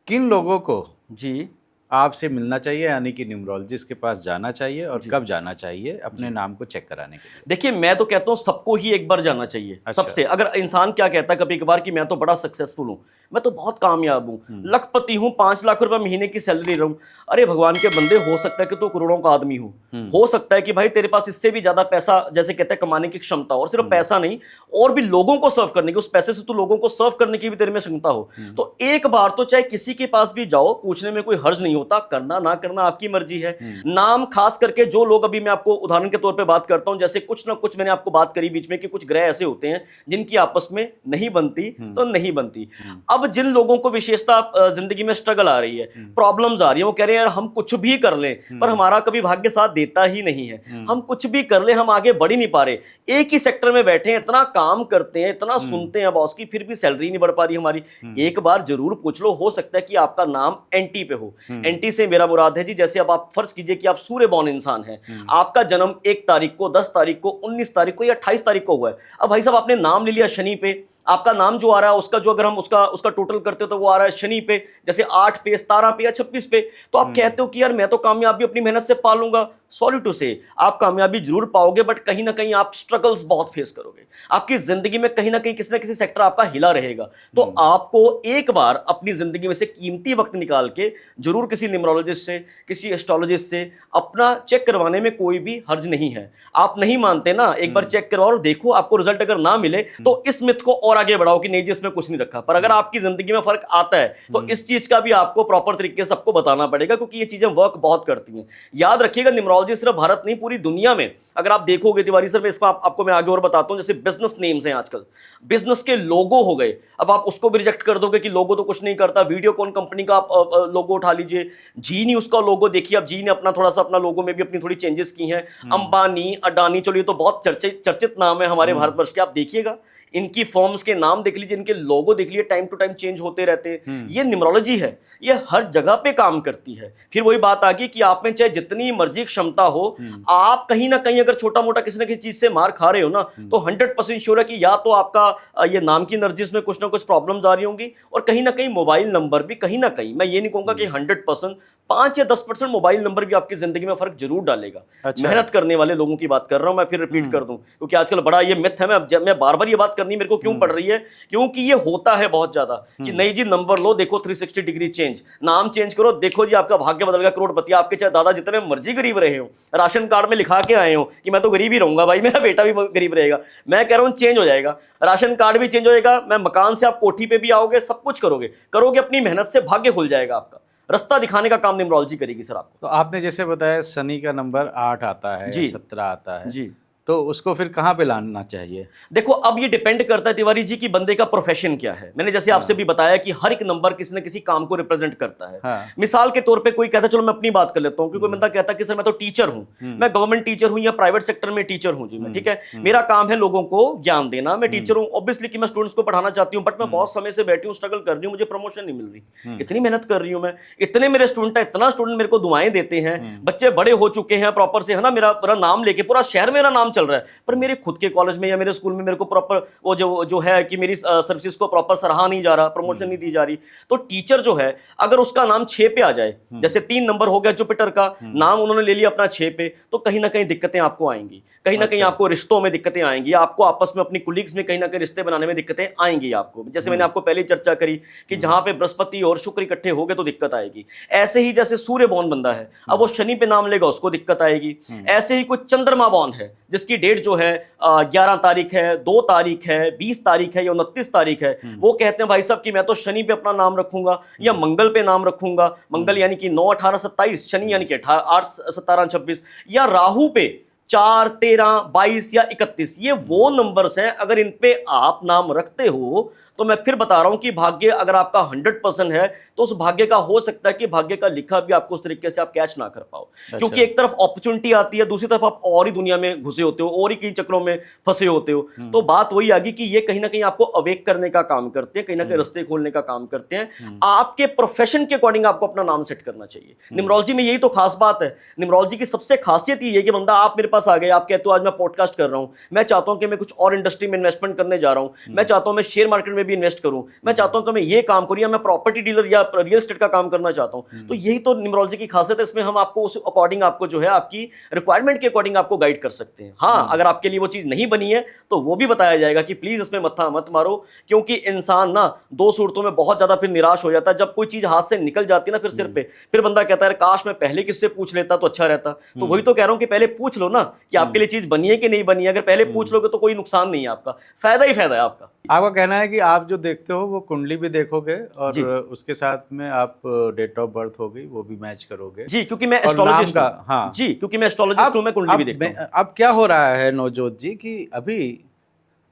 किन लोगों को जी आपसे मिलना चाहिए, यानी कि न्यूमरोलॉजिस्ट के पास जाना चाहिए, और कब जाना चाहिए अपने नाम को चेक कराने के लिए? देखिए, मैं तो कहता हूं सबको ही एक बार जाना चाहिए। अच्छा। सबसे, अगर इंसान क्या कहता है कभी कभार कि मैं तो बड़ा सक्सेसफुल हूं, मैं तो बहुत कामयाब हूं, लखपति हूं, 5 लाख रुपए महीने की सैलरी रहूं। अरे भगवान के बंदे, हो सकता है कि तू करोड़ों का आदमी हो सकता है कि भाई तेरे पास इससे भी ज्यादा पैसा, जैसे कहते हैं, कमाने की क्षमता हो, और सिर्फ पैसा नहीं, और भी लोगों को सर्व करने की, उस पैसे से तू लोगों को सर्व करने की भी तेरे में क्षमता हो। तो एक बार तो चाहे किसी के पास भी जाओ, पूछने में कोई हर्ज नहीं होता। करना ना करना आपकी मर्जी है। नाम, खास करके जो लोग, अभी मैं आपको उदाहरण के तौर पे बात करता हूं, जैसे कुछ ना कुछ मैंने आपको बात करी बीच में कि कुछ ग्रह ऐसे होते हैं जिनकी आपस में नहीं बनती, तो नहीं बनती। अब जिन लोगों को विशेषता जिंदगी में स्ट्रगल आ रही है, प्रॉब्लम्स आ रही है, वो कह रहे हैं यार हम कुछ भी कर लें पर हमारा कभी भाग्य साथ देता ही नहीं है, हम कुछ भी कर ले, हम आगे बढ़ ही नहीं पा रहे। एक ही सेक्टर में बैठे हैं, इतना काम करते हैं, इतना सुनते हैं बॉस की, फिर भी सैलरी नहीं बढ़ पा रही हमारी। एक बार जरूर पूछ लो, हो सकता है कि आपका नाम एनटी पे हो। एनटी से मेरा मुराद है जी, जैसे अब आप फर्ज कीजिए कि आप सूर्य बॉर्न इंसान हैं, आपका जन्म 1 तारीख को, 10 तारीख को, 19 तारीख को या 28 तारीख को हुआ है। अब भाई साहब, आपने नाम ले लिया शनि पे, आपका नाम जो आ रहा है उसका जो, अगर हम उसका टोटल करते हो तो वो आ रहा है शनि पे, जैसे 8 पे, 17 पे या 26 पे। तो आप कहते हो कि यार मैं तो कामयाबी अपनी मेहनत से पा लूंगा। सॉरी टू से, आप कामयाबी जरूर पाओगे, बट कहीं ना कहीं आप स्ट्रगल्स बहुत फेस करोगे। आपकी जिंदगी में कहीं ना कहीं किसी ना किसी सेक्टर आपका हिला रहेगा। तो आपको एक बार अपनी जिंदगी में से कीमती वक्त निकाल के जरूर किसी न्यूमरोलॉजिस्ट से, किसी एस्ट्रोलॉजिस्ट से अपना चेक करवाने में कोई भी हर्ज नहीं है। आप नहीं मानते ना, एक बार चेक करवाओ और देखो, आपको रिजल्ट अगर ना मिले तो इस मिथ को और आगे बढ़ाओ कि नहीं जी इसमें कुछ नहीं रखा। पर अगर आपकी जिंदगी में फर्क आता है तो इस चीज का भी आपको प्रॉपर तरीके से सबको बताना पड़ेगा, क्योंकि ये चीजें वर्क बहुत करती हैं। याद रखिएगा, न्यूमरोलॉजी सिर्फ भारत नहीं, पूरी दुनिया में अगर आप देखोगे, तिवारी सर, मैं इसको आपको मैं आगे और बताता हूं। जैसे बिजनेस नेम्स हैं आजकल, बिजनेस के लोगो हो गए, अब आप उसको भी रिजेक्ट कर दोगे कि लोगो तो कुछ नहीं करता। वीडियोकॉन कंपनी का आप लोगो उठा लीजिए, जी न्यूज का लोगो देखिए, अब जी ने अपना थोड़ा सा अपना लोगो में भी अपनी थोड़ी चेंजेस की हैं। अंबानी, अडानी, चलिए तो बहुत चर्चित नाम है हमारे भारतवर्ष के, आप देखिएगा इनकी फॉर्म्स के नाम देख लीजिए, इनके लोगो देख लीजिए, टाइम टू टाइम चेंज होते रहते हैं। ये न्यूमरोलॉजी है, ये हर जगह पे काम करती है। फिर वही बात आ गई कि आप में चाहे जितनी मर्जी क्षमता हो, आप कहीं ना कहीं अगर छोटा मोटा किसी ना किसी चीज से मार खा रहे हो ना, तो 100% श्योर है कि या तो आपका ये नाम की एनर्जीज में कुछ ना कुछ प्रॉब्लम्स आ रही होंगी, और कहीं ना कहीं मोबाइल नंबर भी, कहीं ना कहीं, मैं ये नहीं कहूंगा कि 100%, 5 या 10% मोबाइल नंबर भी आपकी जिंदगी में फर्क जरूर डालेगा। अच्छा। मेहनत करने वाले लोगों की बात कर रहा हूं मैं, फिर रिपीट कर दूं, क्योंकि आजकल बड़ा ये मिथ है। मैं बार बार ये बात करनी मेरे को क्यों पड़ रही है, क्योंकि ये होता है बहुत ज्यादा कि नहीं जी नंबर लो, देखो 360 डिग्री चेंज, नाम चेंज करो, देखो जी आपका भाग्य बदल गया, करोड़पति। आपके चाहे दादा जितने मर्जी गरीब रहे हो, राशन कार्ड में लिखा के आए हो कि मैं तो गरीब ही रहूंगा, भाई मेरा बेटा भी गरीब रहेगा, मैं कह रहा हूं चेंज हो जाएगा, राशन कार्ड भी चेंज हो जाएगा, मैं मकान से आप कोठी पे भी आओगे, सब कुछ करोगे अपनी मेहनत से, भाग्य खुल जाएगा आपका। रास्ता दिखाने का काम न्यूमरोलॉजी करेगी सर आपको। तो आपने जैसे बताया शनि का नंबर 8 आता है, जी। 17 आता है जी, तो उसको फिर कहाँ पे लाना चाहिए? देखो अब ये डिपेंड करता है तिवारी जी कि बंदे का प्रोफेशन क्या है। मैंने जैसे आपसे भी बताया कि हर एक नंबर किसी न किसी काम को रिप्रेजेंट करता है। हाँ। मिसाल के तौर पे कोई कहता है, चलो मैं अपनी बात कर लेता हूं, कि कोई बंदा कहता है कि सर मैं तो टीचर हूं, मैं गवर्नमेंट टीचर हूं या प्राइवेट सेक्टर में टीचर हूं जी मैं, ठीक है, मेरा काम है लोगों को ज्ञान देना, मैं टीचर हूं, ऑब्वियसली कि मैं स्टूडेंट्स को पढ़ाना चाहती हूं, बट मैं बहुत समय से बैठी हूं, स्ट्रगल कर रही हूं, मुझे प्रमोशन नहीं मिल रही, इतनी मेहनत कर रही हूं मैं, इतने मेरे स्टूडेंट है, इतना स्टूडेंट मेरे को दुआएं देते हैं, बच्चे बड़े हो चुके हैं प्रॉपर से, है ना, मेरा नाम लेके पूरा शहर मेरा नाम चल रहा है, पर मेरे खुद के कॉलेज में या मेरे स्कूल में मेरे को प्रॉपर वो जो है कि मेरी सर्विसेज को प्रॉपर सराहा नहीं जा रहा, प्रमोशन नहीं दी जा रही। तो टीचर जो है, अगर उसका नाम 6 पे आ जाए, जैसे 3 नंबर हो गया जुपिटर का, नाम उन्होंने ले लिया अपना 6 पे, तो कहीं ना कहीं दिक्कतें आपको आएंगी, कहीं ना कहीं आपको रिश्तों में दिक्कतें आएंगी, आपको आपस में अपनी कुलीग्स में कहीं ना कहीं रिश्ते बनाने में दिक्कतें आएंगी आपको। जैसे मैंने आपको पहले चर्चा करी कि जहां पे बृहस्पति और शुक्र इकट्ठे हो गए तो दिक्कत आएगी। ऐसे ही जैसे सूर्य बॉर्न बंदा है, अब वो शनि पे नाम लेगा, उसको दिक्कत आएगी। ऐसे ही कोई चंद्रमा बॉर्न है जिसकी डेट जो है 11 तारीख है, 2 तारीख है, 20 तारीख है या 29 तारीख है, वो कहते हैं भाई साहब कि मैं तो शनि पे अपना नाम रखूंगा या मंगल पे नाम रखूंगा, मंगल यानी कि 9, 18, 27, शनि यानी कि 8, 17, 26, या राहु पे 4, 13, 22 या 31। ये वो नंबर्स हैं, अगर इन पे आप नाम रखते हो तो मैं फिर बता रहा हूं कि भाग्य अगर आपका 100% है तो उस भाग्य का हो सकता है कि भाग्य का लिखा भी आपको उस तरीके से आप कैच ना कर पाओ। क्योंकि एक तरफ अपॉर्चुनिटी आती है, दूसरी तरफ आप और ही दुनिया में घुसे होते हो, और ही कई चक्रों में फंसे होते हो। तो बात वही आ गई कि ये कहीं ना कहीं आपको अवेक करने का काम करते हैं, कहीं ना कहीं रास्ते खोलने का काम करते हैं। आपके प्रोफेशन के अकॉर्डिंग आपको अपना नाम सेट करना चाहिए। न्यूमरोलॉजी में यही तो खास बात है। न्यूमरोलॉजी की सबसे खासियत ये है कि बंदा, आप मेरे पास आ गए, आप कहते हो आज मैं पॉडकास्ट कर रहा हूं, मैं चाहता हूं कि मैं कुछ और इंडस्ट्री में इन्वेस्टमेंट करने जा रहा हूं, मैं चाहता हूं मैं शेयर मार्केट में भी इन्वेस्ट करूं, मैं चाहता हूं कि मैं ये काम करूं, या मैं प्रॉपर्टी डीलर या रियल एस्टेट का काम करना चाहता हूं। तो यही तो न्यूमरोलॉजी की खासियत है, इसमें हम आपको उस अकॉर्डिंग आपको जो है आपकी रिक्वायरमेंट के अकॉर्डिंग आपको गाइड कर सकते हैं। हाँ, अगर आपके लिए वो चीज नहीं बनी है तो वो भी बताया जाएगा कि प्लीज इसमें मत्था मत मारो, क्योंकि इंसान ना दो सूरतों में बहुत ज्यादा फिर निराश हो जाता है। जब कोई चीज हाथ से निकल जाती है ना फिर सिर पे, फिर बंदा कहता है काश मैं पहले किससे पूछ लेता तो अच्छा रहता। तो वही तो कह रहा हूं कि पहले पूछ लो ना कि आपके लिए चीज बनी है कि नहीं बनी है। अगर पहले पूछ लोगे तो कोई नुकसान नहीं है, आपका फायदा ही फायदा है आपका। आपका कहना है कि आप जो देखते हो वो कुंडली भी देखोगे और जी। उसके साथ में आप डेट ऑफ बर्थ हो गई वो भी मैच करोगे। जी, क्योंकि मैं और नाम एस्ट्रोलॉजिस्ट का, हूं। हाँ जी, क्योंकि मैं एस्ट्रोलॉजिस्ट हूं, मैं कुंडली भी देखता हूं। अब क्या हो रहा है नवजोत जी कि अभी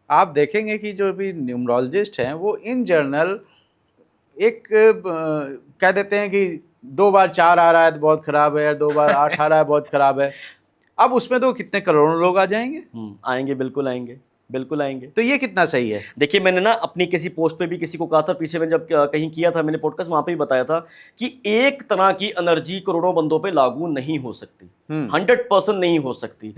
आप देखेंगे कि जो अभी न्यूमरोलॉजिस्ट हैं वो इन जनरल एक कह देते हैं कि 2 बार 4 आ रहा है तो बहुत खराब है, 2 बार 8 आ रहा है बहुत खराब है। अब उसमें तो कितने करोड़ों लोग आ जाएंगे। आएंगे, बिल्कुल आएंगे, बिल्कुल आएंगे। तो ये कितना सही है? देखिए, मैंने ना अपनी किसी पोस्ट पे भी किसी को कहा था, पीछे में जब कहीं किया था मैंने पॉडकास्ट, वहां पे भी बताया था कि एक तरह की एनर्जी करोड़ों बंदों पे लागू नहीं हो सकती, 100% नहीं हो सकती।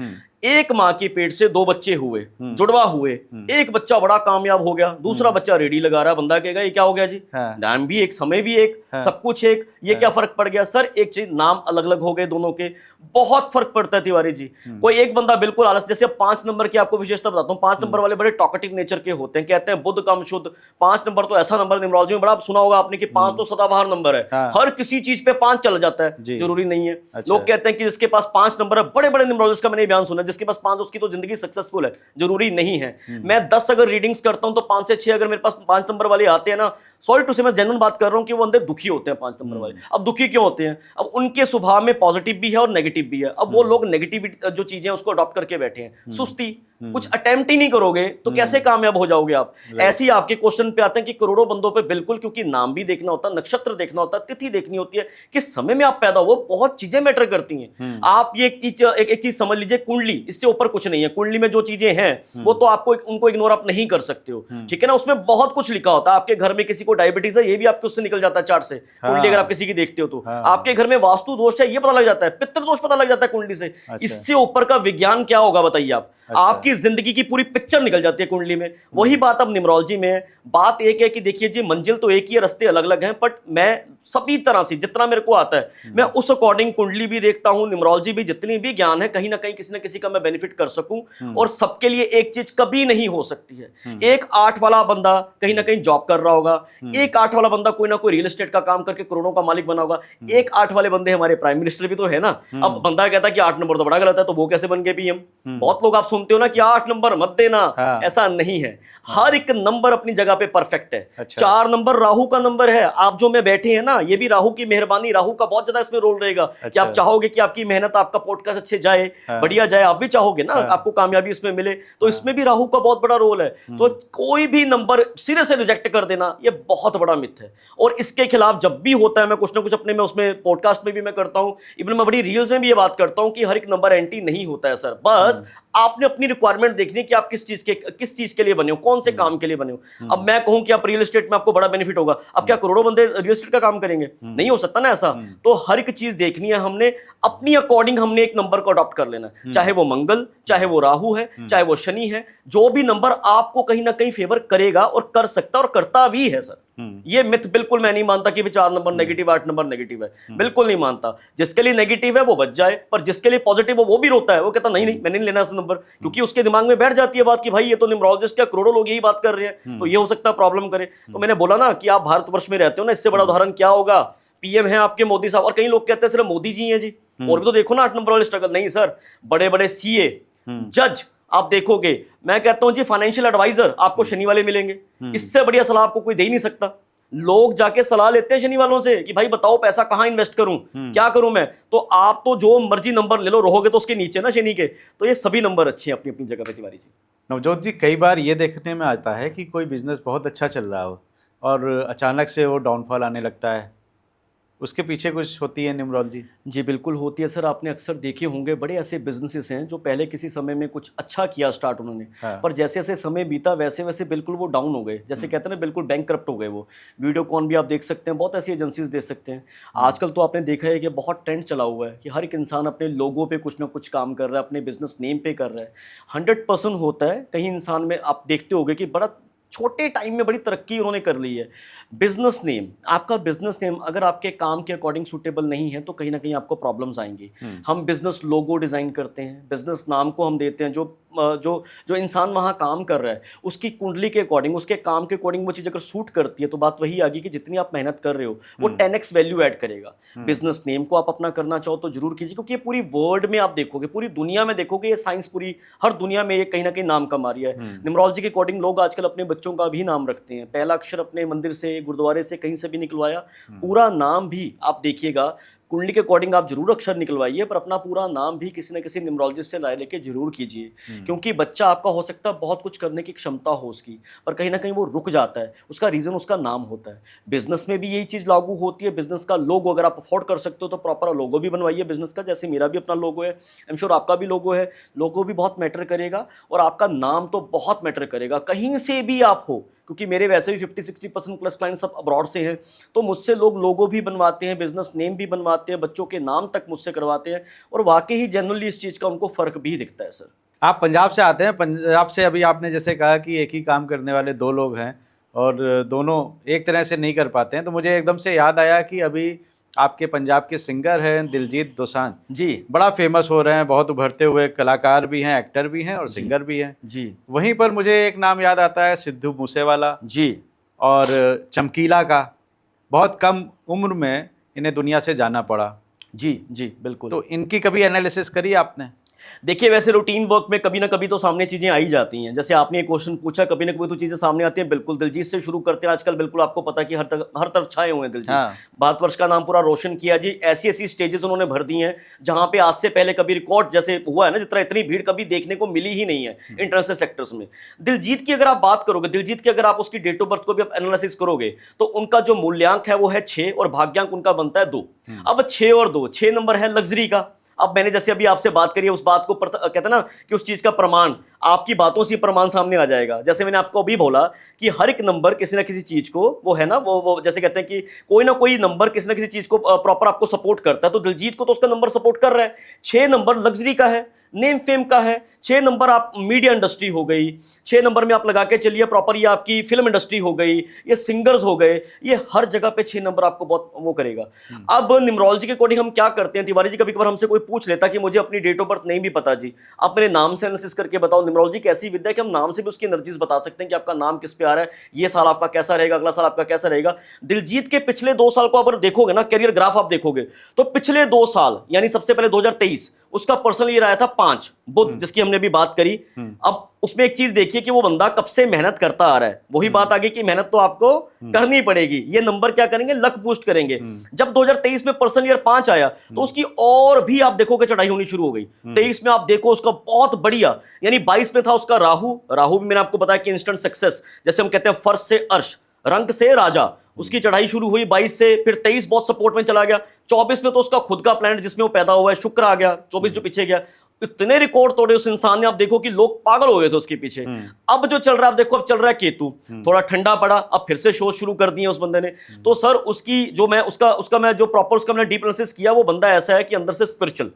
एक माँ के पेट से 2 बच्चे हुए, जुड़वा हुए, एक बच्चा बड़ा कामयाब हो गया, दूसरा बच्चा रेडी लगा रहा है, बंदा कहेगा ये क्या हो गया जी? नाम भी एक, समय भी एक, सब कुछ एक, ये क्या फर्क पड़ गया? सर एक चीज, नाम अलग अलग हो गए दोनों के, बहुत फर्क पड़ता है तिवारी जी। कोई एक बंदा बिल्कुल आलस, जैसे 5 नंबर की आपको विशेषता बताता हूँ। 5 नंबर वाले बड़े टॉकेटिव नेचर के होते हैं, कहते हैं बुध कम शुद्ध। 5 नंबर तो ऐसा नंबर न्यूमरोलॉजी में बड़ा सुना होगा आपने कि 5 तो सदाबहार नंबर है, हर किसी चीज पे 5 चल जाता है, जरूरी नहीं है। लोग कहते हैं कि जिसके पास 5 नंबर है, बड़े बड़े न्यूमरोलॉजिस्ट का मैंने बयान सुना, जिसके पास 5 उसकी तो जिंदगी सक्सेसफुल है, जरूरी नहीं है। मैं 10 अगर रीडिंग्स करता हूं तो 5 से 6 अगर मेरे पास 5 नंबर वाले आते हैं ना, सॉरी टू से मैं जेन्युइन बात कर रहा हूं कि वो अंदर दुखी होते हैं 5 नंबर वाले। अब दुखी क्यों होते हैं? अब उनके स्वभाव में पॉजिटिव भी है और नेगेटिव भी है। अब वो लोग नेगेटिव जो चीजें उसको अडॉप्ट करके बैठे हैं, सुस्ती, कुछ अटेम्प्ट ही नहीं करोगे तो कैसे कामयाब हो जाओगे आप? ऐसे ही आपके क्वेश्चन पे आते हैं कि करोड़ों बंदों पे बिल्कुल, क्योंकि नाम भी देखना होता है, नक्षत्र देखना होता है, तिथि देखनी होती है, किस समय में आप पैदा हो, बहुत चीजें मैटर करती हैं। आप ये एक चीज समझ लीजिए, कुंडली, इससे ऊपर कुछ नहीं है। कुंडली में जो चीजें हैं वो तो आपको उनको इग्नोर आप नहीं कर सकते हो, ठीक है ना? उसमें बहुत कुछ लिखा होता है। आपके घर में किसी को डायबिटीज है, ये भी आपके उससे निकल जाता है चार्ट से, कुंडली अगर आप किसी की देखते हो तो। आपके घर में वास्तु दोष है, ये पता लग जाता है, पितृ दोष पता लग जाता है कुंडली से। इससे ऊपर का विज्ञान क्या होगा बताइए आप? आपकी जिंदगी की पूरी पिक्चर निकल जाती है कुंडली में। वही बात अब न्यूमरोलॉजी में है। बात एक है कि देखिए जी, मंजिल तो एक ही है, रास्ते अलग अलग हैं, बट मैं सभी तरह से जितना मेरे को आता है मैं उस अकॉर्डिंग कुंडली भी देखता हूं, न्यूमरोलॉजी भी, जितनी भी ज्ञान है, कहीं ना कहीं किसी ना किसी का मैं बेनिफिट कर सकूं। और सबके लिए एक चीज कभी नहीं हो सकती है। एक 8 वाला बंदा कहीं ना कहीं जॉब कर रहा होगा, एक 8 वाला बंदा कोई ना कोई रियल एस्टेट का काम करके करोड़ों का मालिक बना होगा, एक 8 वाले बंदे हमारे प्राइम मिनिस्टर भी तो है ना। अब बंदा कहता है कि 8 नंबर तो बड़ा गलत है, तो वो कैसे बन गए पीएम? बहुत लोग आप सुनते हो ना कि 8 नंबर मत देना, ऐसा नहीं है। हर एक नंबर अपनी जगह पे परफेक्ट है। 4 नंबर राहु का नंबर है। आप जो में बैठे हैं ना, ये भी राहु की मेहरबानी, राहु का बहुत ज्यादा इसमें रोल रहेगा कि आप चाहोगे कि आपकी मेहनत, आपका पॉडकास्ट अच्छे जाए, बढ़िया जाए, आप भी चाहोगे ना आपको कामयाबी इसमें मिले, तो इसमें भी राहु का बहुत बड़ा रोल है। तो कोई भी नंबर सिरे से रिजेक्ट कर देना, ये बहुत बड़ा मिथ है। और इसके खिलाफ जब भी होता है, मैं कुछ ना कुछ अपने में उसमें पॉडकास्ट में भी मैं करता हूं, इवन मैं बड़ी रील्स में भी ये बात करता हूं कि हर एक नंबर एंटी नहीं होता है सर। बस आपने अपनी रिक्वायरमेंट देखनी कि आप किस चीज के लिए बने हो, कौन से काम के लिए बने हो। अब मैं कहूं कि आप रियल एस्टेट में आपको बड़ा बेनिफिट होगा, अब क्या करोड़ों बंदे रियल एस्टेट का काम करेंगे? नहीं हो सकता ना ऐसा। तो हर एक चीज देखनी है हमने, अपनी अकॉर्डिंग हमने एक नंबर को अडॉप्ट कर लेना, चाहे वो मंगल, चाहे वो राहु है, चाहे वो शनि है। जो भी नंबर आपको कहीं ना कहीं फेवर करेगा और कर सकता और करता भी है सर। ये मिथ बिल्कुल मैं नहीं मानता कि 4 नंबर नेगेटिव, 8 नंबर नेगेटिव है, बिल्कुल नहीं मानता। जिसके लिए नेगेटिव है वो बच जाए, पर जिसके लिए पॉजिटिव है वो भी रोता है, वो कहता नहीं नहीं मैंने नहीं लेना इस नंबर, क्योंकि उसके दिमाग में बैठ जाती है बात कि भाई ये तो न्यूमरोलॉजिस्ट क्या, करोड़ों लोग यही बात कर रहे हैं, तो ये हो सकता है प्रॉब्लम करे। तो मैंने बोला ना कि आप भारतवर्ष में रहते हो ना, इससे बड़ा उदाहरण क्या होगा? पीएम है आपके मोदी साहब, और कई लोग कहते हैं सिर्फ मोदी जी हैं जी, और भी तो देखो ना 8 नंबर वाले स्ट्रगल। नहीं सर, बड़े बड़े सीए, जज आप देखोगे, मैं कहता हूं जी फाइनेंशियल एडवाइजर आपको शनि वाले मिलेंगे। इससे बढ़िया सलाह आपको कोई दे ही नहीं सकता। लोग जाके सलाह लेते हैं शनि वालों से कि भाई बताओ पैसा कहां इन्वेस्ट करूं, क्या करूं मैं। तो आप तो जो मर्जी नंबर ले लो, रहोगे तो उसके नीचे ना शनि के। तो ये सभी नंबर अच्छे हैं अपनी अपनी जगह पे तिवारी जी। नवजोत जी, कई बार ये देखने में आता है कि कोई बिजनेस बहुत अच्छा चल रहा हो और अचानक से वो डाउनफॉल आने लगता है, उसके पीछे कुछ होती है न्यूमरोलॉजी? जी बिल्कुल होती है सर। आपने अक्सर देखे होंगे बड़े ऐसे बिजनेसेस हैं जो पहले किसी समय में कुछ अच्छा किया स्टार्ट उन्होंने, पर जैसे जैसे समय बीता वैसे वैसे बिल्कुल वो डाउन हो गए। जैसे कहते हैं ना, बिल्कुल बैंकक्रप्ट हो गए वो। वीडियोकॉन भी आप देख सकते हैं, बहुत ऐसी एजेंसीज देख सकते हैं। आजकल तो आपने देखा है कि बहुत ट्रेंड चला हुआ है कि हर एक इंसान अपने लोगों पे कुछ ना कुछ काम कर रहा है, अपने बिजनेस नेम पे कर रहा है। 100% होता है। कहीं इंसान में आप देखते होंगे कि बड़ा छोटे टाइम में बड़ी तरक्की उन्होंने कर ली है। बिजनेस नेम, आपका बिजनेस नेम अगर आपके काम के अकॉर्डिंग सूटेबल नहीं है तो कहीं ना कहीं आपको प्रॉब्लम्स आएंगी। हम बिजनेस लोगो डिजाइन करते हैं, बिजनेस नाम को हम देते हैं, जो इंसान वहाँ काम कर रहा है उसकी कुंडली के अकॉर्डिंग, उसके काम के अकॉर्डिंग वो चीज़ अगर सूट करती है तो बात वही आ गई कि जितनी आप मेहनत कर रहे हो वो 10x वैल्यू ऐड करेगा। बिजनेस नेम को आप अपना करना चाहो तो जरूर कीजिए, क्योंकि ये पूरी वर्ल्ड में आप देखोगे, पूरी दुनिया में देखोगे, ये साइंस पूरी हर दुनिया में ये कहीं ना कहीं नाम कमा रही है। न्यूमरोलॉजी के अकॉर्डिंग लोग आजकल अपने बच्चों का भी नाम रखते हैं, पहला अक्षर अपने मंदिर से, गुरुद्वारे से, कहीं से भी निकलवाया, पूरा नाम भी आप देखिएगा कुंडली के अकॉर्डिंग आप जरूर अक्षर निकलवाइए, पर अपना पूरा नाम भी किसी न किसी न्यूमरोलॉजिस्ट से राय लेके जरूर कीजिए। क्योंकि बच्चा आपका हो सकता है बहुत कुछ करने की क्षमता हो उसकी, पर कहीं ना कहीं वो रुक जाता है, उसका रीजन उसका नाम होता है। बिजनेस में भी यही चीज लागू होती है। बिजनेस का लोगो अगर आप अफोर्ड कर सकते हो तो प्रॉपर लोगो भी बनवाइए बिजनेस का, जैसे मेरा भी अपना लोगो है, आई एम श्योर आपका भी लोगो है। लोगो भी बहुत मैटर करेगा और आपका नाम तो बहुत मैटर करेगा, कहीं से भी आप हो, क्योंकि मेरे वैसे भी 50-60% प्लस क्लाइंट सब अब्रॉड से हैं, तो मुझसे लोग लोगो भी बनवाते हैं, बिजनेस नेम भी बनवाते हैं, बच्चों के नाम तक मुझसे करवाते हैं, और वाकई ही जनरली इस चीज़ का उनको फ़र्क भी दिखता है। सर, आप पंजाब से आते हैं, पंजाब से अभी आपने जैसे कहा कि एक ही काम करने वाले दो लोग हैं और दोनों एक तरह से नहीं कर पाते हैं, तो मुझे एकदम से याद आया कि अभी आपके पंजाब के सिंगर हैं दिलजीत दोसांझ जी, बड़ा फेमस हो रहे हैं, बहुत उभरते हुए कलाकार भी हैं, एक्टर भी हैं और सिंगर भी हैं जी। वहीं पर मुझे एक नाम याद आता है सिद्धू मूसेवाला जी, और चमकीला का। बहुत कम उम्र में इन्हें दुनिया से जाना पड़ा। जी, जी, बिल्कुल। तो इनकी कभी एनालिसिस करी आपने? देखिए, वैसे रूटीन वर्क में कभी ना कभी तो सामने चीज़ें आ ही जाती हैं। जैसे आपने एक क्वेश्चन पूछा, कभी ना कभी तो चीज़ें सामने आती हैं। बिल्कुल, दिलजीत से शुरू करते हैं। आजकल बिल्कुल आपको पता है कि हर तरफ छाए हुए हैं दिलजीत। हाँ। भारतवर्ष का नाम पूरा रोशन किया जी। ऐसी ऐसी स्टेजेस उन्होंने भर दी हैं जहाँ पे आज से पहले कभी रिकॉर्ड जैसे हुआ है ना, जितना इतनी भीड़ कभी देखने को मिली ही नहीं है इंटरनेशनल सेक्टर्स में। दिलजीत की अगर आप बात करोगे, दिलजीत की अगर आप उसकी डेट ऑफ बर्थ को भी आप एनालिसिस करोगे तो उनका जो मूल्यांक है वो है 6 और भाग्यांक उनका बनता है 2। अब 6 और 2, 6 नंबर है लग्जरी का। अब मैंने जैसे अभी आपसे बात करी है उस बात को कहते हैं ना कि उस चीज का प्रमाण आपकी बातों से प्रमाण सामने आ जाएगा। जैसे मैंने आपको अभी बोला कि हर एक नंबर किसी ना किसी चीज को वो है ना वो जैसे कहते हैं कि कोई ना कोई नंबर किसी ना किसी चीज को प्रॉपर आपको सपोर्ट करता है, तो दिलजीत को तो उसका नंबर सपोर्ट कर रहा है। 6 नंबर लग्जरी का है, नेम फेम का है। 6 नंबर आप मीडिया इंडस्ट्री हो गई, 6 नंबर में आप लगा के चलिए प्रॉपर ये आपकी फिल्म इंडस्ट्री हो गई, ये सिंगर्स हो गए, ये हर जगह पे 6 नंबर आपको बहुत वो करेगा। अब न्यूमरोलॉजी के अकॉर्डिंग हम क्या करते हैं, तिवारी जी, कभी कभार हमसे कोई पूछ लेता कि मुझे अपनी डेट ऑफ बर्थ नहीं भी पता जी, आप मेरे नाम से एनालिसिस करके बताओ। न्यूमरोलॉजी की ऐसी विद्या है कि हम नाम से भी उसकी एनर्जीज बता सकते हैं कि आपका नाम किस पे आ रहा है, ये साल आपका कैसा रहेगा, अगला साल आपका कैसा रहेगा। दिलजीत के पिछले 2 साल को अगर देखोगे ना, कैरियर ग्राफ आप देखोगे तो पिछले 2 साल यानी सबसे पहले 2023 उसका पर्सनल ईयर आया था 5 बुध, जिसकी हमने अभी बात करी। अब उसमें एक चीज देखिए कि वो बंदा कब से मेहनत करता आ रहा है। वही बात आ गई कि मेहनत तो आपको करनी पड़ेगी। ये नंबर क्या करेंगे, लक बूस्ट करेंगे। जब 2023 में पर्सनल ईयर 5 आया तो उसकी और भी आप देखोगे चढ़ाई होनी शुरू हो गई। 23 में आप देखो उसका बहुत बढ़िया, यानी 22 में था उसका राहु भी मैंने आपको बताया कि इंस्टेंट सक्सेस, जैसे हम कहते हैं फर्श से अर्श, रंक से राजा, उसकी चढ़ाई शुरू हुई 22 से। फिर 23 बहुत सपोर्ट में चला गया। 24 में तो उसका खुद का प्लैनेट जिसमें वो पैदा हुआ है शुक्र आ गया। 24 जो पीछे गया, इतने रिकॉर्ड तोड़े उस इंसान ने, आप देखो कि लोग पागल हो गए थे उसके पीछे। अब जो चल रहा है, आप देखो अब चल रहा है केतु, थोड़ा ठंडा पड़ा, अब फिर से शोध शुरू कर दिए उस बंदे ने। तो सर उसकी जो मैं उसका मैं जो प्रॉपर उसका मैंने डीप एनालिसिस किया, वो बंदा ऐसा है कि अंदर से स्पिरिचुअल,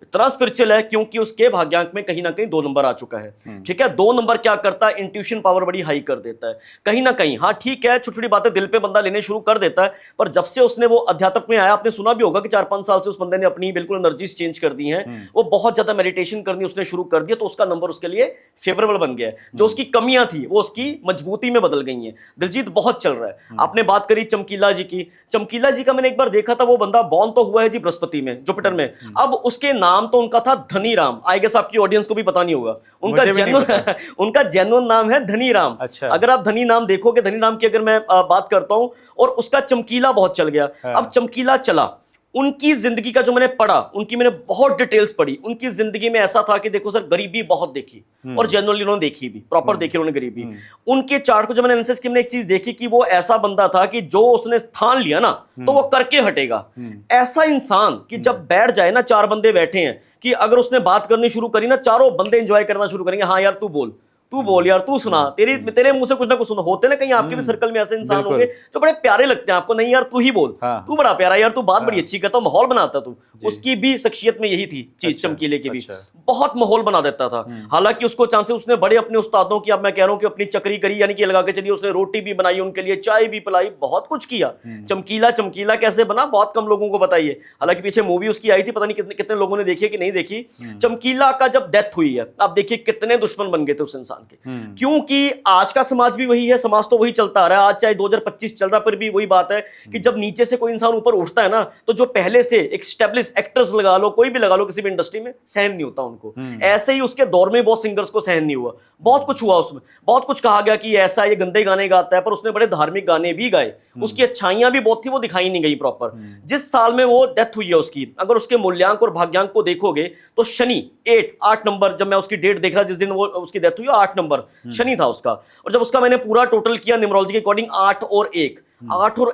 इतना स्पिरिचुअल है क्योंकि उसके भाग्यांक में कहीं ना कहीं 2 नंबर आ चुका है। ठीक है, 2 नंबर क्या करता है, इंट्यूशन पावर बड़ी हाई कर देता है कहीं ना कहीं। हाँ ठीक है, छोटी छोटी बातें दिल पे बंदा लेने शुरू कर देता है, पर जब से उसने वो अध्यात्म में आया, आपने सुना भी होगा कि 4-5 साल से उस बंदे ने अपनी बिल्कुल एनर्जीज चेंज कर दी हैं। वो बहुत ज्यादा मेडिटेशन करनी उसने शुरू कर दिया, तो उसका नंबर उसके लिए फेवरेबल बन गया है। जो उसकी कमियां थी वो उसकी मजबूती में बदल गई हैं। दिलजीत बहुत चल रहा है। आपने बात करी चमकीला जी की, चमकीला जी का मैंने एक बार देखा था, वो बंदा बॉर्न तो हुआ है जी बृहस्पति में, जुपिटर में। अब उसके नाम तो उनका था धनीराम। आई गेस आपकी ऑडियंस को भी पता नहीं होगा, उनका जेन्युइन नाम है धनीराम। अच्छा। अगर आप धनी नाम देखोगे, धनी नाम की अगर मैं बात करता हूं, और उसका चमकीला बहुत चल गया। अब चमकीला चला, उनकी जिंदगी का जो मैंने पढ़ा, उनकी मैंने बहुत डिटेल्स पढ़ी। उनकी जिंदगी में ऐसा था कि देखो सर, गरीबी बहुत देखी और जेन्युइनली उन्होंने देखी भी, प्रॉपर देखी उन्होंने गरीबी। उनके चार्ट को जब मैंने एनालिसिस किया, मैंने एक चीज देखी कि वो ऐसा बंदा था कि जो उसने स्थान लिया ना तो वो करके हटेगा। ऐसा इंसान कि जब बैठ जाए ना, 4 बंदे बैठे हैं, कि अगर उसने बात करनी शुरू करी ना, चारों बंदे एंजॉय करना शुरू करेंगे, हाँ यार तू बोल, तू बोल यार, तू सुना, तेरे मुंह से कुछ ना कुछ सुना। होते ना कहीं आपके भी सर्कल में ऐसे इंसान होंगे जो बड़े प्यारे लगते हैं आपको, नहीं यार तू ही बोल, तू बड़ा प्यारा यार, तू बात बड़ी अच्छी करता, माहौल बनाता तू। उसकी भी शख्सियत में यही थी चीज, चमकीले की भी बहुत माहौल बना देता था। हालांकि उसको चांसेस, उसने बड़े अपने उस्तादों की, अब मैं कह रहा हूँ कि अपनी चक्री करी, यानी कि लगा के चलिए उसने रोटी भी बनाई उनके लिए, चाय भी पिलाई, बहुत कुछ किया। चमकीला चमकीला कैसे बना बहुत कम लोगों को बताइए। हालांकि पीछे मूवी उसकी आई थी, पता नहीं कितने कितने लोगों ने देखी है कि नहीं देखी। चमकीला का जब डेथ हुई है, आप देखिए कितने दुश्मन बन गए थे उस इंसान के, क्योंकि आज का समाज भी वही है, समाज तो वही चलता आ रहा है। आज चाहे 2025 चल रहा, पर भी वही बात है कि जब नीचे से कोई इंसान ऊपर उठता है ना, तो जो पहले से एस्टेब्लिश एक्टर्स लगा लो, कोई भी लगा लो किसी भी इंडस्ट्री में, सहन नहीं होता उनको। ऐसे ही उसके दौर में बहुत सिंगर्स को सहन नहीं हुआ, बहुत कुछ हुआ उसमें, बहुत कुछ कहा गया कि ऐसा ये गंदे गाने गाता है, पर उसने बड़े धार्मिक गाने भी गाए, उसकी अच्छाइयां भी बहुत थी, वो दिखाई नहीं गई प्रॉपर। जिस साल में वो डेथ हुई है उसकी, अगर उसके मूल्यांक और भाग्यांक को देखोगे तो शनि 8 नंबर, जब मैं उसकी डेट देख रहा जिस दिन वो उसकी डेथ हुई, 8 नंबर शनि था उसका। और जब उसका मैंने पूरा टोटल किया न्यूमरोलॉजी के अकॉर्डिंग, 8 और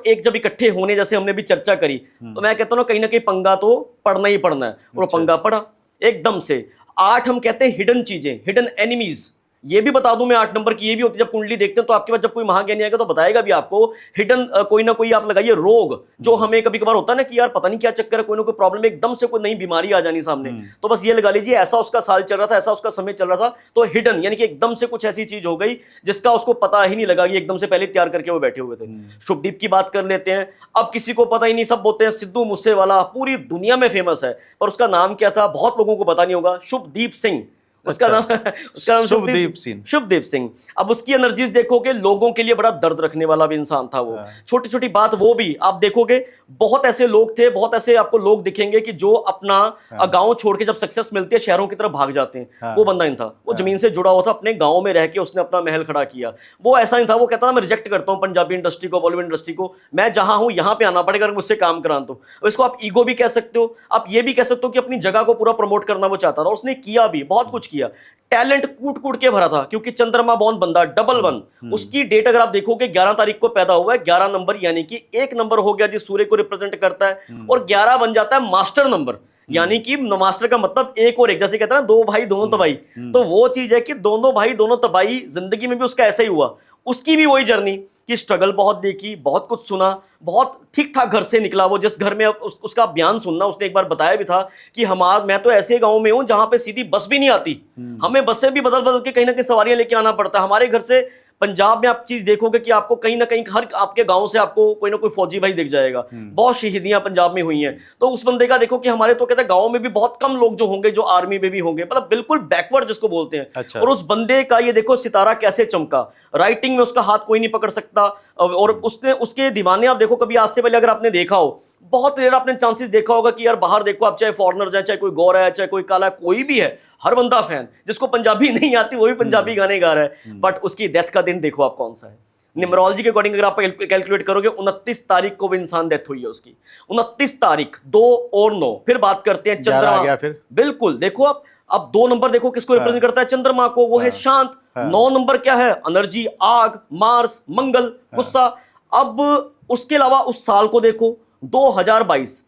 1 जब इकट्ठे होने, जैसे हमने भी चर्चा करी, तो मैं कहता हूं ना, कहीं ना कहीं पंगा तो पढ़ना ही पढ़ना है, और पंगा पड़ा एकदम से। 8 हम कहते हैं हिडन चीजें, हिडन एनिमीज। ये भी बता दूं मैं, 8 नंबर की ये भी होती है, जब कुंडली देखते हैं तो आपके पास जब कोई महाज्ञानी आएगा तो बताएगा भी आपको, हिडन कोई ना कोई आप लगाइए रोग, जो हमें कभी कभार होता है ना कि यार पता नहीं क्या चक्कर है, कोई ना कोई प्रॉब्लम, एकदम से कोई नई बीमारी आ जानी सामने, तो बस ये लगा लीजिए ऐसा उसका साल चल रहा था, ऐसा उसका समय चल रहा था, तो हिडन यानी कि एकदम से कुछ ऐसी चीज हो गई जिसका उसको पता ही नहीं लगा, कि एकदम से पहले तैयार करके वो बैठे हुए थे। शुभदीप की बात कर लेते हैं, अब किसी को पता ही नहीं, सब बोलते हैं सिद्धू मूसेवाला पूरी दुनिया में फेमस है, पर उसका नाम क्या था बहुत लोगों को पता नहीं होगा, शुभदीप सिंह उसका नाम शुभदीप सिंह। अब उसकी एनर्जीज देखोगे, लोगों के लिए बड़ा दर्द रखने वाला भी इंसान था वो। छोटी छोटी बात वो भी आप देखोगे, बहुत ऐसे लोग थे, बहुत ऐसे आपको लोग दिखेंगे कि जो अपना गांव छोड़ के जब सक्सेस मिलती है शहरों की तरफ भाग जाते हैं। वो बंदा नहीं था, वो जमीन से जुड़ा हुआ था, अपने गांव में रह के उसने अपना महल खड़ा किया। वो ऐसा नहीं था, वो कहता था मैं रिजेक्ट करता हूं पंजाबी इंडस्ट्री को, बॉलीवुड इंडस्ट्री को, मैं जहां हूं यहां पे आना पड़ेगा अगर मुझसे काम कराना तो। इसको आप ईगो भी कह सकते हो, आप ये भी कह सकते हो कि अपनी जगह को पूरा प्रमोट करना वो चाहता था, और उसने किया भी, बहुत कुछ किया। टैलेंट कूट कूट के भरा था, क्योंकि चंद्रमा बॉर्न बंदा, डबल 1। उसकी डेट अगर आप देखोगे 11 तारीख को पैदा हुआ है, 11 नंबर यानी कि 1 नंबर हो गया जिस सूर्य को रिप्रेजेंट करता है, और 11 बन जाता है मास्टर नंबर, यानी कि मास्टर का मतलब 1 और 1, जैसे कहते हैं ना 2 भाई दोनों तबाही, तो वो चीज है कि दोनों भाई दोनों तबाही। जिंदगी में भी उसका ऐसा ही हुआ, उसकी भी वही जर्नी कि स्ट्रगल बहुत देखी, बहुत कुछ सुना, बहुत ठीक ठाक घर से निकला वो। जिस घर में उसका बयान सुनना, उसने एक बार बताया भी था कि मैं तो ऐसे गांव में हूं जहां पे सीधी बस भी नहीं आती, हमें बसें भी बदल बदल के कहीं ना कहीं सवारियां लेके आना पड़ता है। हमारे घर से पंजाब में आप चीज देखोगे कि आपको कहीं ना कहीं हर आपके गांव से आपको कोई ना कोई फौजी भाई दिख जाएगा। बहुत शहीदियां पंजाब में हुई हैं। तो उस बंदे का देखो कि हमारे तो कहते हैं गांव में भी बहुत कम लोग जो होंगे जो आर्मी में भी होंगे, मतलब बिल्कुल बैकवर्ड जिसको बोलते हैं। अच्छा। और उस बंदे का ये देखो सितारा कैसे चमका, राइटिंग में उसका हाथ कोई नहीं पकड़ सकता। और उसके दीवाने आप देखो, कभी आज से पहले अगर आपने देखा हो, बहुत रेयर आपने चांसेस देखा होगा कि यार बाहर देखो आप, चाहे फॉरेनर है, चाहे कोई गोरा है, चाहे कोई काला है, कोई भी है, हर बंदा फैन। जिसको पंजाबी नहीं आती वो भी पंजाबी गाने गा रहा है। बट उसकी डेथ का दिन देखो आप कौन सा है। न्यूमरोलॉजी के अकॉर्डिंग अगर आप कैलकुलेट करोगे, 29 तारीख को भी इंसान डेथ हुई है उसकी। 29 तारीख, 2 और 9। फिर बात करते हैं चंद्रमा। फिर बिल्कुल देखो आप, अब 2 नंबर देखो किसको रिप्रेजेंट करता है, चंद्रमा को, वो है शांत। 9 नंबर क्या है, एनर्जी, आग, मार्स, मंगल, गुस्सा। अब उसके अलावा उस साल को देखो 2022।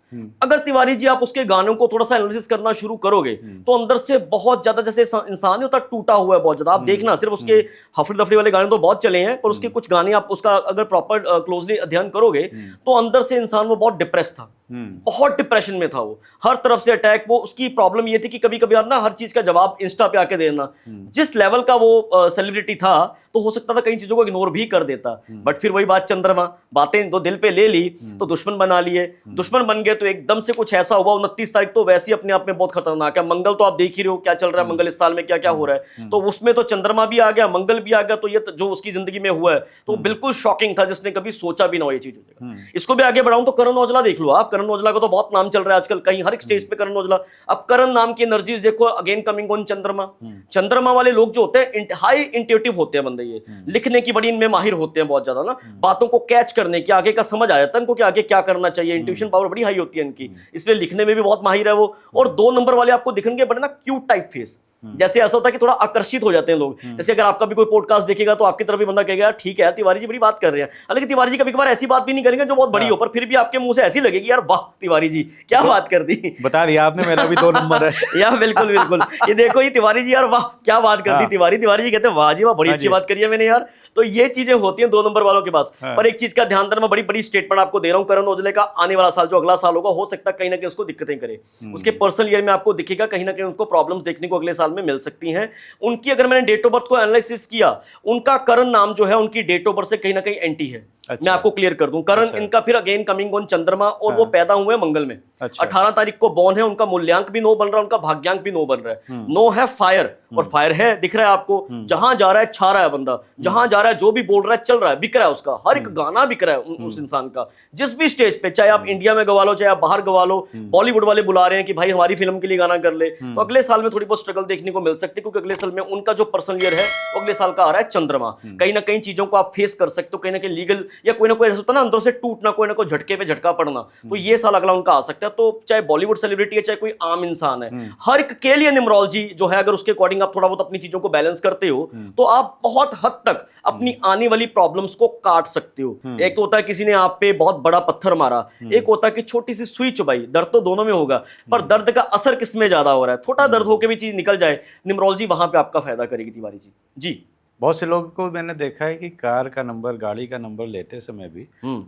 अगर तिवारी जी आप उसके गानों को थोड़ा सा एनालिसिस करना शुरू करोगे तो अंदर से बहुत ज्यादा, जैसे इंसान होता टूटा हुआ है बहुत ज्यादा। आप देखना, सिर्फ उसके हफड़ी दफड़ी वाले गाने तो बहुत चले हैं, पर उसके कुछ गाने आप उसका अगर प्रॉपर क्लोजली अध्ययन करोगे तो अंदर से इंसान वो बहुत डिप्रेस था, बहुत डिप्रेशन में था वो, हर तरफ से अटैक। वो उसकी प्रॉब्लम ये थी कि कभी कभी ना हर चीज का जवाब इंस्टा पे आके देना। जिस लेवल का वो सेलिब्रिटी था तो हो सकता था कई चीजों को इग्नोर भी कर देता, बट फिर वही बात, चंद्रमा बातें तो दिल पे ले ली तो दुश्मन बना लिए। दुश्मन बन गए तो एकदम से कुछ ऐसा हुआ। 29 तारीख तो वैसे ही अपने आप में बहुत खतरनाक है। मंगल तो आप देख ही रहे हो क्या चल रहा है, मंगल इस साल में क्या क्या हो रहा है। तो उसमें तो चंद्रमा भी आ गया, मंगल भी आ गया, तो ये जो उसकी जिंदगी में हुआ है तो बिल्कुल शॉकिंग था, जिसने कभी सोचा भी ना हो ये चीज हो जाएगा। इसको भी आगे बढ़ाऊं तो करण औजला देख लो आप। करण औजला का तो बहुत नाम चल रहा है आजकल, कहीं हर एक स्टेज पे करण औजला। अब करण नाम की एनर्जीज देखो, अगेन कमिंग ऑन चंद्रमा। चंद्रमा वाले लोग जो होते हैं हाई इंट्यूटिव होते हैं बंदे, है ये। लिखने की बड़ी इनमें माहिर होते हैं बहुत ज्यादा ना, बातों को कैच करने की, आगे का समझ आ जाता है इनको कि आगे क्या करना चाहिए, इंट्यूशन पावर बड़ी हाई होती है इनकी, इसलिए लिखने में भी बहुत माहिर है वो। और 2 नंबर वाले आपको दिखेंगे बड़े ना क्यूट टाइप फेस, जैसे ऐसा होता है कि थोड़ा आकर्षित हो जाते हैं लोग। जैसे अगर आपका भी कोई पॉडकास्ट देखेगा तो आपकी तरफ भी बंदा कहेगा ठीक है तिवारी जी बड़ी बात कर रहे हैं, हालांकि तिवारी जी कभी कभार ऐसी बात भी नहीं करेंगे जो बहुत बड़ी हो, पर फिर भी आपके मुंह से ऐसी लगेगी यार वाह तिवारी जी क्या बात कर दी। बता दिया आपने, मेरा भी 2 नंबर है। या बिल्कुल बिल्कुल, ये देखो ये तिवारी जी यार वाह क्या बात कर दी तिवारी, तिवारी जी कहते हैं वाह जी वाह बड़ी अच्छी बात करी है मैंने यार। तो ये चीजें होती हैं 2 नंबर वालों के पास। पर एक चीज का ध्यान देना, मैं बड़ी बड़ी स्टेटमेंट आपको दे रहा हूं, करण औजले का आने वाला साल जो अगला साल होगा, हो सकता है कहीं ना कहीं उसको दिक्कतें करे, उसके पर्सनल ईयर में आपको दिखेगा कहीं ना कहीं उनको प्रॉब्लम्स देखने को अगले साल में मिल सकती हैं। उनकी अगर मैंने डेट ऑफ बर्थ को एनालिसिस किया, उनका करण नाम जो है उनकी डेट ऑफ बर्थ से कहीं ना कहीं एंटी है। अच्छा। मैं आपको क्लियर कर दूं, करण इनका फिर अगेन कमिंग ऑन चंद्रमा, और वो पैदा हुए मंगल में। अच्छा। 18 तारीख को बॉर्न है, उनका मूल्यांक भी 9 बन रहा है, उनका भाग्यांक भी 9 बन रहा है। 9 है फायर, और फायर है दिख रहा है आपको, जहां जा रहा है छा रहा है बंदा, जहां जा रहा है जो भी बोल रहा है चल रहा है, बिक रहा है उसका हर एक गाना बिक रहा है उस इंसान का, जिस भी स्टेज पे, चाहे आप इंडिया में गवा लो चाहे आप बाहर गवा लो। बॉलीवुड वाले बुला रहे हैं कि भाई हमारी फिल्म के लिए गाना कर ले, तो अगले साल में थोड़ी बहुत स्ट्रगल देखने को मिल सकती है, क्योंकि अगले साल में उनका जो पर्सनल ईयर है वो अगले साल का आ रहा है चंद्रमा। कहीं ना कहीं चीजों को आप फेस कर सकते हो, कहीं ना कहीं लीगल या कोई ना कोई ऐसा होता है ना अंदर से टूटना, कोई ना कोई झटके पे झटका पड़ना, तो ये साल अगला उनका आ सकता है। तो चाहे बॉलीवुड सेलिब्रिटी है चाहे कोई आम इंसान है, हर एक के लिए न्यूमरोलॉजी जो है, अगर उसके अकॉर्डिंग आप थोड़ा बहुत अपनी चीजों को बैलेंस करते हो तो आप बहुत हद तक अपनी आने वाली प्रॉब्लम्स को काट सकते हो। एक तो होता है किसी ने आप पे बहुत बड़ा पत्थर मारा, एक होता है कि छोटी सी सुई चुभाई, दर्द तो दोनों में होगा, पर दर्द का असर किसमें ज्यादा हो रहा है, छोटा दर्द होकर भी चीज निकल जाए, न्यूमरोलॉजी वहां पे आपका फायदा करेगी तिवारी जी। जी बहुत से लोगों को मैंने देखा है कि कार का नंबर, गाड़ी का नंबर लेते समय भी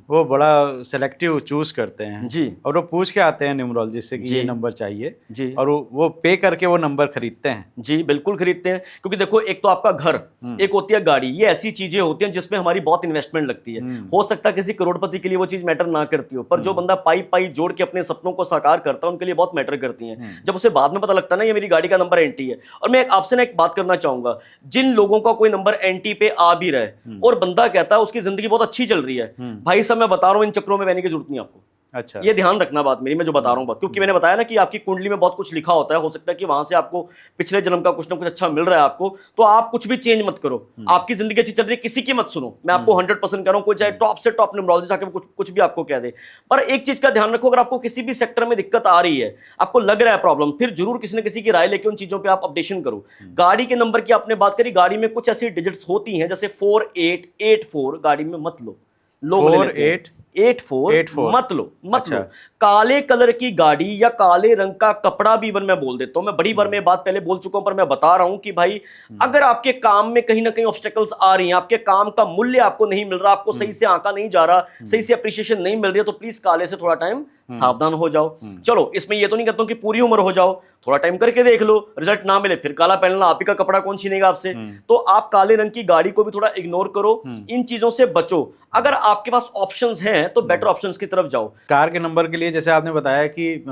वो बड़ा सिलेक्टिव चूज करते हैं जी, और वो पूछ के आते हैं न्यूमरोलॉजिस्ट से कि ये नंबर चाहिए जी, और वो पे करके वो नंबर खरीदते हैं। जी बिल्कुल खरीदते हैं, क्योंकि देखो एक तो आपका घर, एक होती है गाड़ी, ये ऐसी चीजें होती हैं जिसमें हमारी बहुत इन्वेस्टमेंट लगती है। हो सकता है किसी करोड़पति के लिए वो चीज मैटर ना करती हो, पर जो बंदा पाई पाई जोड़ के अपने सपनों को साकार करता है उनके लिए बहुत मैटर करती हैं। जब उसे बाद में पता लगता है ना ये मेरी गाड़ी का नंबर एंटी है। और मैं आपसे ना एक बात करना चाहूंगा, जिन लोगों का कोई नंबर एंटी पे आ भी रहा है और बंदा कहता है उसकी जिंदगी बहुत अच्छी चल रही है, भाई साहब मैं बता रहा हूं इन चक्रों में बहने की जरूरत नहीं आपको। अच्छा, ये ध्यान रखना बात मेरी, मैं जो बता रहा हूं बात, क्योंकि मैंने बताया ना कि आपकी कुंडली में बहुत कुछ लिखा होता है, हो सकता है कि वहां से आपको पिछले जन्म का कुछ ना कुछ अच्छा मिल रहा है आपको, तो आप कुछ भी चेंज मत करो। आपकी जिंदगी अच्छी चल रही है, किसी की मत सुनो, मैं आपको 100% कह रहा हूं, कोई चाहे टॉप से टॉप न्यूमरोलॉजिस्ट आके कुछ भी आपको कह दे। पर एक चीज का ध्यान रखो, अगर आपको किसी भी सेक्टर में दिक्कत आ रही है, आपको लग रहा है प्रॉब्लम, फिर जरूर किसी न किसी की राय लेके उन चीजों पे आप अपडेशन करो। गाड़ी के नंबर की आपने बात करी, गाड़ी में कुछ ऐसी डिजिट्स होती हैं जैसे 4884, गाड़ी में मत लो, लोग 4884 मत लो, मत लो। काले कलर की गाड़ी या काले रंग का कपड़ा भी इवन मैं बोल देता हूं, मैं बड़ी बार में बात पहले बोल चुका हूं, पर मैं बता रहा हूं कि भाई अगर आपके काम में कहीं ना कहीं ऑब्स्टेकल्स आ रही हैं, आपके काम का मूल्य आपको नहीं मिल रहा, आपको सही से आंका नहीं जा रहा, सही से अप्रिशिएशन नहीं मिल रही है, तो प्लीज काले से थोड़ा टाइम सावधान हो जाओ। चलो इसमें ये तो नहीं कहता हूं कि पूरी उम्र हो जाओ, थोड़ा टाइम करके देख लो, रिजल्ट ना मिले फिर काला पहनना, आप ही का कपड़ा कौन छीनेगा आपसे। तो आप काले रंग की गाड़ी को भी थोड़ा इग्नोर करो, इन चीजों से बचो। अगर आपके पास ऑप्शंस हैं तो बेटर ऑप्शंस की तरफ जाओ। कार के नंबर के लिए जैसे आपने बताया कि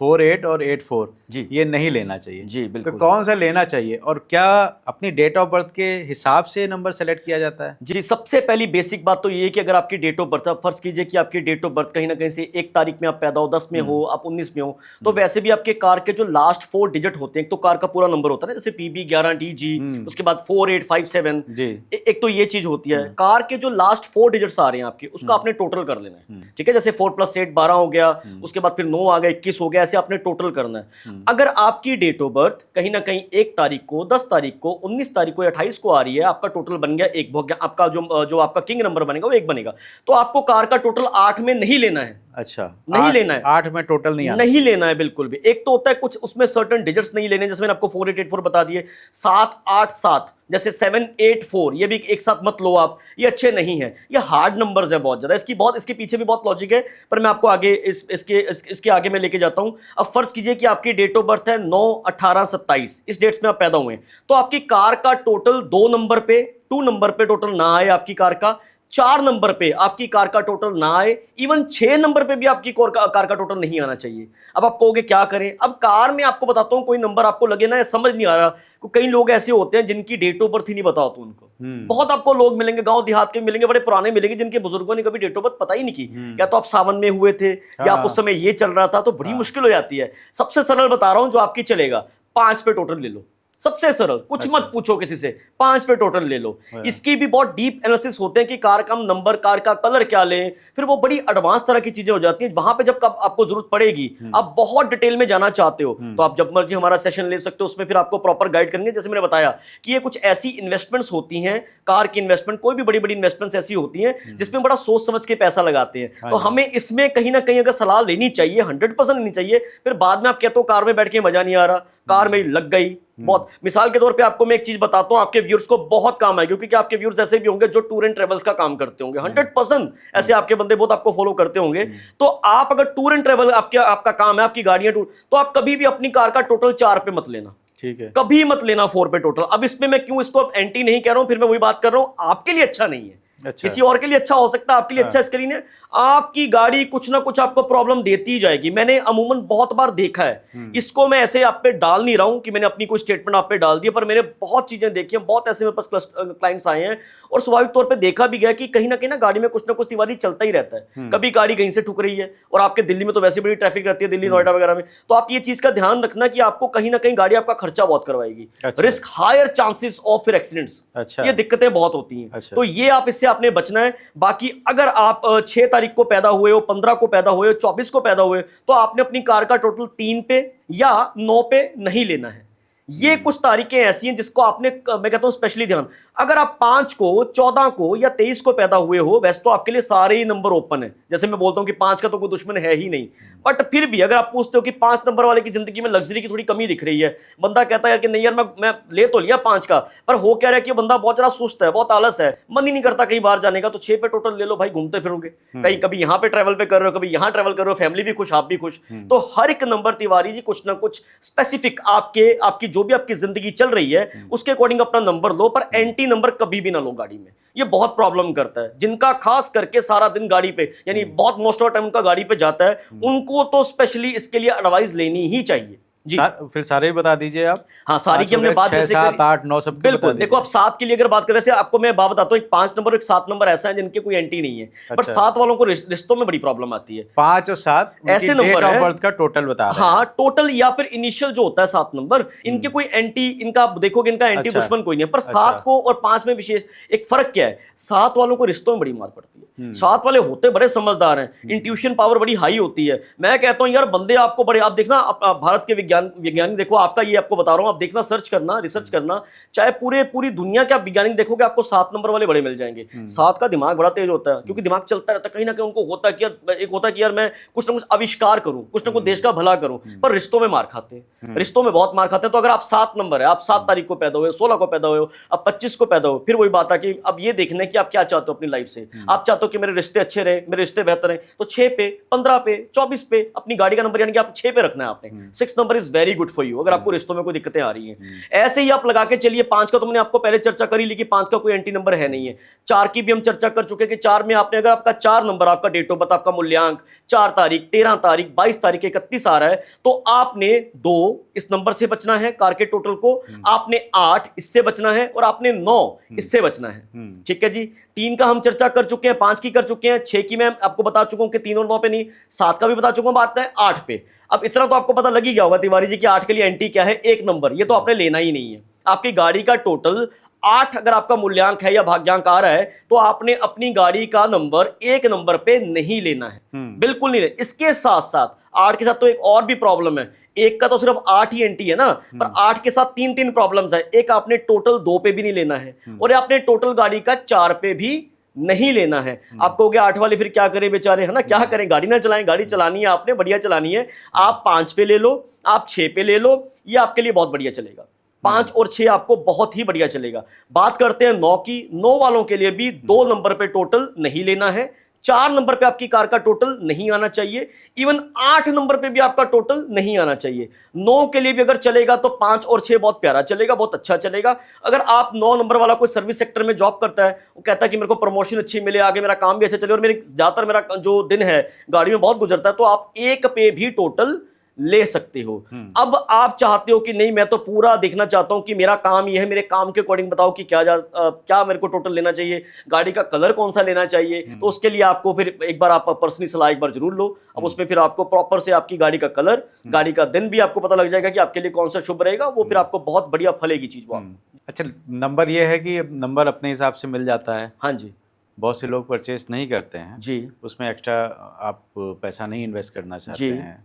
48 और 84 जी, ये नहीं लेना चाहिए, जी बिल्कुल। तो कौन सा लेना चाहिए और क्या अपनी डेट ऑफ बर्थ के हिसाब से नंबर सेलेक्ट किया जाता है? जी, सबसे पहली बेसिक बात तो ये है कि अगर आपकी डेट ऑफ बर्थ, फर्ज कीजिए कि आपकी डेट ऑफ बर्थ कहीं ना कहीं से 1 तारीख में आप पैदा हो, 10 में हो, आप 19 में हो, तो वैसे भी आपके कार के जो लास्ट 4 डिजिट होते हैं, एक तो कार का पूरा नंबर होता है ना, जैसे PB 11DG, उसके बाद 4857 जी, एक तो ये चीज होती है। कार के जो लास्ट 4 डिजिट्स आ रहे हैं आपके, उसका आपने टोटल कर लेना है, ठीक है। जैसे 4 + 8 12 हो गया, उसके बाद फिर 9 आ गया, 21 हो गया, ऐसे आपने टोटल करना है। अगर आपकी डेट ऑफ बर्थ कहीं ना कहीं 1 तारीख को, 10 तारीख को, 19 तारीख को या 28 को आ रही है, आपका टोटल बन गया 1, आपका जो आपका किंग नंबर बनेगा वो 1 बनेगा, तो आपको कार का टोटल 8 में नहीं लेना है। अच्छा, नहीं लेना है, 8 में टोटल नहीं लेना है बिल्कुल भी। एक तो होता है कुछ उसमें सर्टेन डिजिट्स नहीं लेने, जैसे मैंने आपको 4884 बता दिए, 787, जैसे 784, ये भी एक साथ मत लो आप, ये अच्छे नहीं है, ये हार्ड नंबर्स है बहुत ज्यादा। इसके पीछे भी बहुत लॉजिक है, पर मैं आपको आगे इसके आगे मैं लेके जाता हूं। अब फर्ज कीजिए कि आपकी डेट ऑफ बर्थ है 9, 18, 27, इस डेट्स में आप पैदा हुए, तो आपकी कार का टोटल 2 नंबर पे, 2 नंबर पे टोटल ना आए आपकी कार का, 4 नंबर पे आपकी कार का टोटल ना आए, इवन 6 नंबर पे भी आपकी कार का टोटल नहीं आना चाहिए। अब आप कहोगे क्या करें? अब कार में आपको बताता हूं, कोई नंबर आपको लगे ना समझ नहीं आ रहा, कई लोग ऐसे होते हैं जिनकी डेट ऑफ बर्थ ही नहीं पता होता उनको। बहुत आपको लोग मिलेंगे, गांव देहात के मिलेंगे, बड़े पुराने मिलेंगे, जिनके बुजुर्गों ने कभी डेट ऑफ बर्थ पता ही नहीं की, या तो आप सावन में हुए थे या आप उस समय ये चल रहा था, तो बड़ी मुश्किल हो जाती है। सबसे सरल बता रहा हूं जो आपकी चलेगा, 5 पे टोटल ले लो, सबसे सरल, कुछ मत पूछो किसी से, 5 पे टोटल ले लो। इसकी भी बहुत डीप एनालिसिस होते हैं कि कार का नंबर, कार का कलर क्या लें, फिर वो बड़ी एडवांस तरह की चीजें हो जाती हैं। वहां पे जब आपको जरूरत पड़ेगी, आप बहुत डिटेल में जाना चाहते हो, तो आप जब मर्जी हमारा सेशन ले सकते हो, उसमें फिर आपको प्रॉपर गाइड करेंगे। जैसे मैंने बताया कि ये कुछ ऐसी इन्वेस्टमेंट्स होती हैं, कार की इन्वेस्टमेंट, कोई भी बड़ी बड़ी इन्वेस्टमेंट्स ऐसी होती हैं जिसमें बड़ा सोच समझ के पैसा लगाते हैं। तो हमें इसमें कहीं ना कहीं अगर सलाह लेनी चाहिए, 100% लेनी चाहिए। फिर बाद में आप कहते हो कार में बैठ के मजा नहीं आ रहा, कार मेरी लग गई बहुत। मिसाल के तौर पे आपको मैं एक चीज बताता हूं, आपके व्यूअर्स को बहुत काम आएगी, क्योंकि आपके व्यूअर्स ऐसे भी होंगे जो टूर एंड ट्रेवल्स का काम करते होंगे, 100% ऐसे आपके बंदे बहुत आपको फॉलो करते होंगे। तो आप अगर टूर एंड ट्रेवल आपका काम है, आपकी गाड़ियां टूर, तो आप कभी भी अपनी कार का टोटल 4 पे मत लेना, ठीक है, कभी मत लेना 4 पे टोटल। अब इसमें मैं क्यों इसको एंटी नहीं कह रहा हूं, फिर मैं वही बात कर रहा हूं, आपके लिए अच्छा नहीं है। अच्छा। किसी और के लिए अच्छा हो सकता है, आपके लिए अच्छा इसके लिए नहीं। आपकी गाड़ी कुछ ना कुछ आपको प्रॉब्लम देती ही जाएगी। मैंने अमूमन बहुत बार देखा है, इसको मैं ऐसे आप पे डाल नहीं रहा हूं कि मैंने अपनी कोई स्टेटमेंट आप पे डाल दी, पर मैंने बहुत चीजें देखी हैं, बहुत ऐसे मेरे पास क्लाइंट्स आए हैं, और स्वाभाविक तौर पे देखा भी गया कि कहीं ना गाड़ी में कुछ ना कुछ तिवारी चलता ही रहता है। कभी गाड़ी कहीं से ठुक रही है, और आपके दिल्ली में तो वैसे बड़ी ट्रैफिक रहती है, दिल्ली नोएडा वगैरह में, तो आप ये चीज का ध्यान रखना कि आपको कहीं ना कहीं गाड़ी आपका खर्चा बहुत करवाएगी, रिस्क, हायर चांसेस ऑफ फिर एक्सीडेंट्स, ये दिक्कतें बहुत होती हैं। तो ये आप इससे आपने बचना है। बाकी अगर आप 6 तारीख को पैदा हुए हो, 15 को पैदा हुए हो, 24 को पैदा हुए, तो आपने अपनी कार का टोटल 3 पे या 9 पे नहीं लेना है। ये कुछ तारीखें ऐसी हैं जिसको आपने, मैं कहता हूं स्पेशली ध्यान। अगर आप 5 को, 14 को या 23 को पैदा हुए हो, वैसे तो आपके लिए सारे ही नंबर ओपन है। जैसे मैं बोलता हूं कि 5 का तो कोई दुश्मन है ही नहीं, बट फिर भी अगर आप पूछते हो कि 5 नंबर वाले की जिंदगी में लग्जरी की थोड़ी कमी दिख रही है, बंदा कहता है यार कि नहीं यार मैं ले तो लिया 5 का, पर हो क्या रहा है कि बंदा बहुत ज्यादा सुस्त है, बहुत आलस है, मन ही नहीं करता कहीं बाहर जाने का, तो 6 पे टोटल ले लो भाई, घूमते फिरोगे कहीं, कभी यहां पे ट्रैवल पे कर रहे हो, कभी यहां ट्रैवल कर रहे हो, फैमिली भी खुश, आप भी खुश। तो हर एक नंबर तिवारी जी कुछ ना कुछ स्पेसिफिक आपकी जो भी आपकी जिंदगी चल रही है उसके अकॉर्डिंग अपना नंबर लो, पर एंटी नंबर कभी भी ना लो गाड़ी में। ये बहुत प्रॉब्लम करता है। जिनका खास करके सारा दिन गाड़ी पे, यानी बहुत मोस्ट ऑफ टाइम उनका गाड़ी पे जाता है, उनको तो स्पेशली इसके लिए एडवाइस लेनी ही चाहिए जी। फिर सारे ही बता दीजिए आप। हाँ, सारी की हमने बात 6, 7, 8, 9 सब बिल्कुल। देखो अब 7 के लिए अगर बात करें, आपको मैं बात बताता हूँ, एक 5 नंबर और एक 7 नंबर ऐसा है जिनके कोई एंटी नहीं है, पर 7 वालों को रिश्तों में बड़ी प्रॉब्लम आती है। 5 और 7 ऐसे नंबर है, बर्थ का टोटल बता रहे हैं। हाँ, टोटल या फिर इनिशियल जो होता है 7 नंबर, इनके कोई एंटी, इनका आप देखोगे इनका एंटी दुश्मन कोई नहीं है। पर 7 को और 5 में विशेष एक फर्क क्या है, 7 वालों को रिश्तों में बड़ी मार पड़ती है। 7 वाले होते बड़े समझदार हैं, इंट्यूशन पावर बड़ी हाई होती है। मैं कहता हूं यार बंदे आपको बड़े, आप देखना भारत के वैज्ञानिक देखो, आपका ये आपको बता रहा हूं, आप देखना, सर्च करना, रिसर्च करना, चाहे पूरी दुनिया के आप वैज्ञानिक देखोगे, आपको 7 नंबर वाले बड़े मिल जाएंगे। 7 का दिमाग बड़ा तेज होता है, क्योंकि दिमाग चलता रहता है, कहीं ना कहीं उनको होता है कि यार मैं कुछ ना कुछ आविष्कार करूं, कुछ ना कुछ देश का भला करूं, पर रिश्तों में मार खाते हैं, रिश्तों में बहुत मार खाते हैं। तो अगर आप 7 नंबर है, आप 7 तारीख को पैदा हुए, 16 को पैदा हुए हो, अब 25 को पैदा हो, फिर वही बात है कि अब ये देखना है कि आप क्या चाहते हो अपनी लाइफ से। आप चाहते हो कि मेरे रिश्ते अच्छे रहे, मेरे रिश्ते बेहतर हैं, तो 6 पे, 15 पे, 24 पे अपनी गाड़ी का नंबर, यानी कि आप 6 पे रखना है आपने। 6 number is very good for you, अगर आपको रिश्तों में कोई दिक्कतें आ रही हैं। ऐसे ही आप लगा के चलिए, 5 का तो मैंने आपको पहले चर्चा करी ली कि 5 का कोई एंटी नंबर है नहीं है। 4 की भी हम चर्चा कर चुके कि 4 में आपने, अगर आपका 4 नंबर, आपका डेट ऑफ बर्थ, आपका मूल्यांक 4 तारीख, 13 तारीख, 22 तारीख, 31 आ रहा है, तो आपने 2 इस नंबर से बचना है कार के टोटल को, आपने 8 इससे बचना है, और आपने 9 इससे बचना है। ठीक है जी। 3 का हम चर्चा कर चुके हैं, 5 की कर चुके हैं, 6 की मैं आपको बता चुका हूं कि 3 और 9 पे नहीं, 7 का भी बता चुका हूं, बात है 8 पे। अब इतना तो आपको पता लग ही गया होगा तिवारी जी कि 8 के लिए एंटी क्या है, 1 नंबर, ये तो आपने लेना ही नहीं है। आपकी गाड़ी का टोटल 8 अगर आपका मूल्यांक है या भाग्यांक आ रहा है, तो आपने अपनी गाड़ी का नंबर 1 नंबर पे नहीं लेना है, बिल्कुल नहीं लेना। इसके साथ साथ 8 के साथ तो एक और भी प्रॉब्लम है, 1 का तो सिर्फ 8 ही एंटी है ना, पर 8 के साथ 3 प्रॉब्लम्स है। एक, आपने टोटल 2 पे भी नहीं लेना है, और आपने टोटल गाड़ी का 4 पे भी नहीं लेना है। आप कहोगे 8 वाले फिर क्या करें बेचारे, है ना, क्या करें, गाड़ी ना चलाएं, गाड़ी चलानी है आपने, बढ़िया चलानी है। आप 5 पे ले लो, आप 6 पे ले लो, ये आपके लिए बहुत बढ़िया चलेगा। 5 और 6 आपको बहुत ही बढ़िया चलेगा। बात करते हैं 9 की। 9 वालों के लिए भी 2 नंबर पे टोटल नहीं लेना है, 4 नंबर पे आपकी कार का टोटल नहीं आना चाहिए, इवन 8 नंबर पे भी आपका टोटल नहीं आना चाहिए। 9 के लिए भी अगर चलेगा तो 5 और 6 बहुत प्यारा चलेगा, बहुत अच्छा चलेगा। अगर आप 9 नंबर वाला कोई सर्विस सेक्टर में जॉब करता है, वो कहता है कि मेरे को प्रमोशन अच्छी मिले, आगे मेरा काम भी अच्छा चले, और मेरे ज्यादातर मेरा जो दिन है गाड़ी में बहुत गुजरता है, तो आप 1 पे भी टोटल ले सकते हो। अब आप चाहते हो कि नहीं मैं तो पूरा देखना चाहता हूं कि मेरा काम ये है, मेरे काम के अकॉर्डिंग बताओ कि क्या मेरे को टोटल लेना चाहिए, गाड़ी का कलर कौन सा लेना चाहिए, तो उसके लिए आपको फिर एक बार आप पर्सनली सलाह एक बार जरूर लो। अब उसमें फिर आपको प्रॉपर से आपकी गाड़ी का कलर, गाड़ी का दिन भी आपको पता लग जाएगा कि आपके लिए कौन सा शुभ रहेगा, वो फिर आपको बहुत बढ़िया फलेगी चीज वो। अच्छा, नंबर ये है कि नंबर अपने हिसाब से मिल जाता है। हाँ जी, बहुत से लोग परचेस नहीं करते हैं जी उसमें, एक्स्ट्रा आप पैसा नहीं इन्वेस्ट करना चाहते जी। हैं,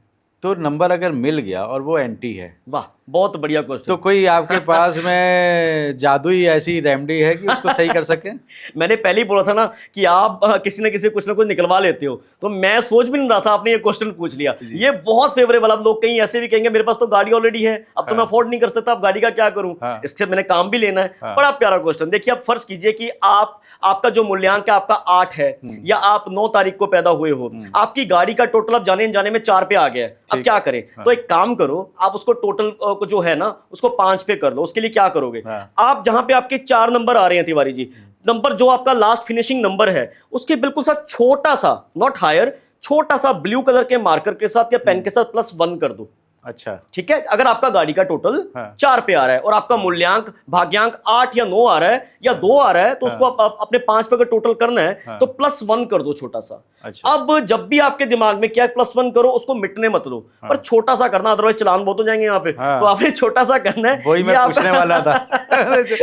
तो नंबर अगर मिल गया और वो एंटी है, वाह बहुत बढ़िया क्वेश्चन। तो कोई आपके पास में जादुई ऐसी रेमेडी है कि उसको सही कर सके? मैंने पहले ही बोला था ना कि आप किसी न किसी कुछ ना कुछ निकलवा लेते हो, तो मैं सोच भी नहीं रहा था, आपने ये क्वेश्चन पूछ लिया। ये बहुत फेवरेबल। अब लोग कहीं ऐसे भी कहेंगे मेरे पास तो गाड़ी ऑलरेडी है, अब तो मैं अफोर्ड नहीं कर सकता, अब गाड़ी का क्या करूं, इससे मैंने काम भी लेना है। बड़ा प्यारा क्वेश्चन। देखिए, अब फर्ज कीजिए कि आपका जो मूल्यांक है आपका 8 है, या आप 9 तारीख को पैदा हुए हो, आपकी गाड़ी का टोटल अब जाने जाने में 4 पे आ गया है। अब क्या करें? तो एक काम करो, आप उसको टोटल को जो है ना उसको 5 पे कर लो। उसके लिए क्या करोगे? आप जहां पे आपके 4 नंबर आ रहे हैं तिवारी जी, नंबर जो आपका लास्ट फिनिशिंग नंबर है उसके बिल्कुल साथ छोटा सा, नॉट हायर, छोटा सा ब्लू कलर के मार्कर के साथ या पेन के साथ +1 कर दो। अच्छा, ठीक है। अगर आपका गाड़ी का टोटल 4 पे आ रहा है और आपका मूल्यांक भाग्यांक 8 या 9 आ रहा है या 2 आ रहा है, तो उसको आप अपने 5 पे अगर टोटल करना है तो +1 कर दो छोटा सा। अच्छा। अब जब भी आपके दिमाग में क्या +1 करो, उसको मिटने मत दो, पर छोटा सा करना, अदरवाइज चलान बहुत हो जाएंगे यहाँ पे। तो आपने छोटा सा करना है। वही मैं पूछने वाला था।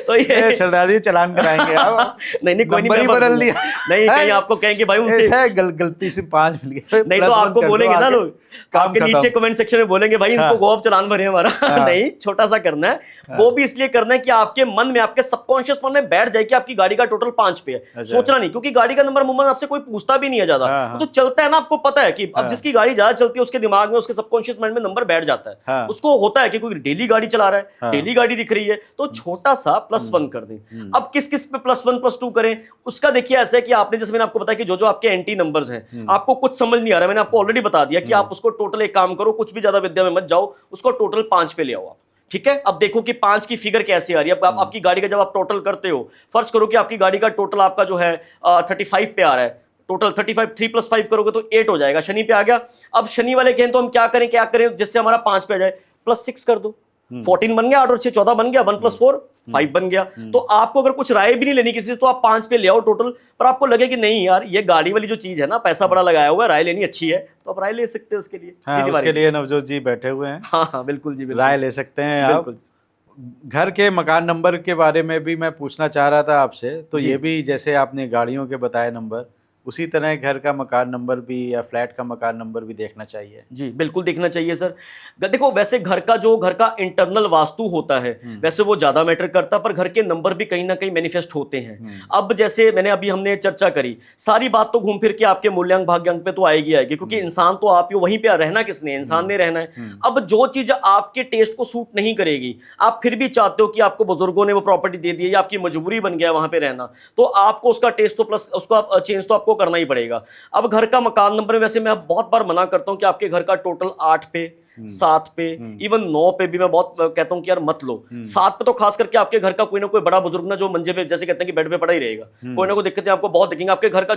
तो ये सरदार जी चलान कराएंगे आप? नहीं कोई नहीं, बदल दिया। नहीं, कहीं आपको कहेंगे भाई उनसे गलती से 5 मिल गए, नहीं तो आपको बोलेंगे ना लोग, आपके नीचे कमेंट सेक्शन में बोलेंगे भाई इनको गौब चलान भरे हमारा। नहीं, छोटा सा करना है। वो भी इसलिए करना है कि आपके मन में, आपके सबकॉन्शियस मन में बैठ जाए कि आपकी गाड़ी का टोटल 5 पे है। सोचना नहीं, क्योंकि गाड़ी का नंबर मुमन आपसे कोई पूछता भी नहीं है ज्यादा, तो चलता है ना, आपको पता है कि अब जिसकी गाड़ी ज्यादा चलती है उसके दिमाग में, उसके सबकॉन्शियस माइंड में नंबर बैठ जाता है। उसको होता है कि कोई डेली गाड़ी चला रहा है, डेली गाड़ी दिख रही है, तो छोटा सा +1 कर दें। अब किस किस पे +1 +2 करें, उसका देखिए ऐसे है कि आपने, जैसे मैंने आपको बताया कि जो आपके एंटी नंबर्स हैं, आपको कुछ समझ नहीं आ रहा, मैंने आपको ऑलरेडी बता दिया कि आप उसको टोटल, एक काम करो, कुछ भी ज्यादा विद्या में मत जाओ, उसको टोटल 5 पे ले आओ आप। ठीक है। अब देखो कि 5 की फिगर कैसे आ रही है। अब आपकी गाड़ी का जब आप टोटल करते हो, फर्ज करो कि आपकी गाड़ी का टोटल आपका जो है 35 पे आ रहा है, टोटल 35, 3 + 5 करोगे तो 8 हो जाएगा, शनि पे आ गया। अब शनि वाले कहें तो हम क्या करें जिससे हमारा 5 पे आ जाए, +6 कर दो, 14 बन गया, 8 और 6 14 बन गया, 1 + 4 5 बन गया। तो आपको अगर कुछ राय भी नहीं लेनी किसी से, तो आप 5 पे ले आओ टोटल। पर आपको लगे कि नहीं यार, ये गाड़ी वाली जो चीज है ना, पैसा बड़ा लगाया हुआ है, राय लेनी अच्छी है, तो आप राय ले सकते हैं उसके लिए। उसके लिए नवजोत जी बैठे हुए हैं। हाँ बिल्कुल जी, राय ले सकते हैं आप। घर के मकान नंबर के बारे में भी मैं पूछना चाह रहा था आपसे, तो ये भी जैसे आपने गाड़ियों के बताए नंबर, उसी तरह घर का मकान नंबर भी या फ्लैट का मकान नंबर भी देखना चाहिए? जी बिल्कुल देखना चाहिए सर। देखो, वैसे घर का इंटरनल वास्तु होता है, वैसे वो ज्यादा मैटर करता, पर घर के नंबर भी कहीं ना कहीं मैनिफेस्ट होते हैं। अब जैसे हमने चर्चा करी, सारी बात तो घूम फिर के आपके मूल्यांक भाग्यांक पे तो आएगी, क्योंकि इंसान तो आप वहीं पे रहना किसने, इंसान ने रहना है। अब जो चीज आपके टेस्ट को सूट नहीं करेगी, आप फिर भी चाहते हो कि आपको बुजुर्गों ने वो प्रॉपर्टी दे दी है या आपकी मजबूरी बन गया वहां पे रहना, तो आपको उसका टेस्ट तो प्लस उसको चेंज तो आपको करना ही पड़ेगा। अब घर का मकान नंबर, वैसे मैं बहुत बार मना करता हूं कि आपके घर का टोटल 8 पे, 7 पे, इवन 9 पे भी मैं बहुत कहता हूं कि यार मत लो। 7 पे तो खास करके आपके घर का कोई ना कोई बड़ा बुजुर्ग ना, जो मंजे पे, जैसे कहते हैं कि बेड पे पड़ा ही रहेगा, कोई ना कोई दिक्कतें आपको बहुत दिखेंगी। आपके घर का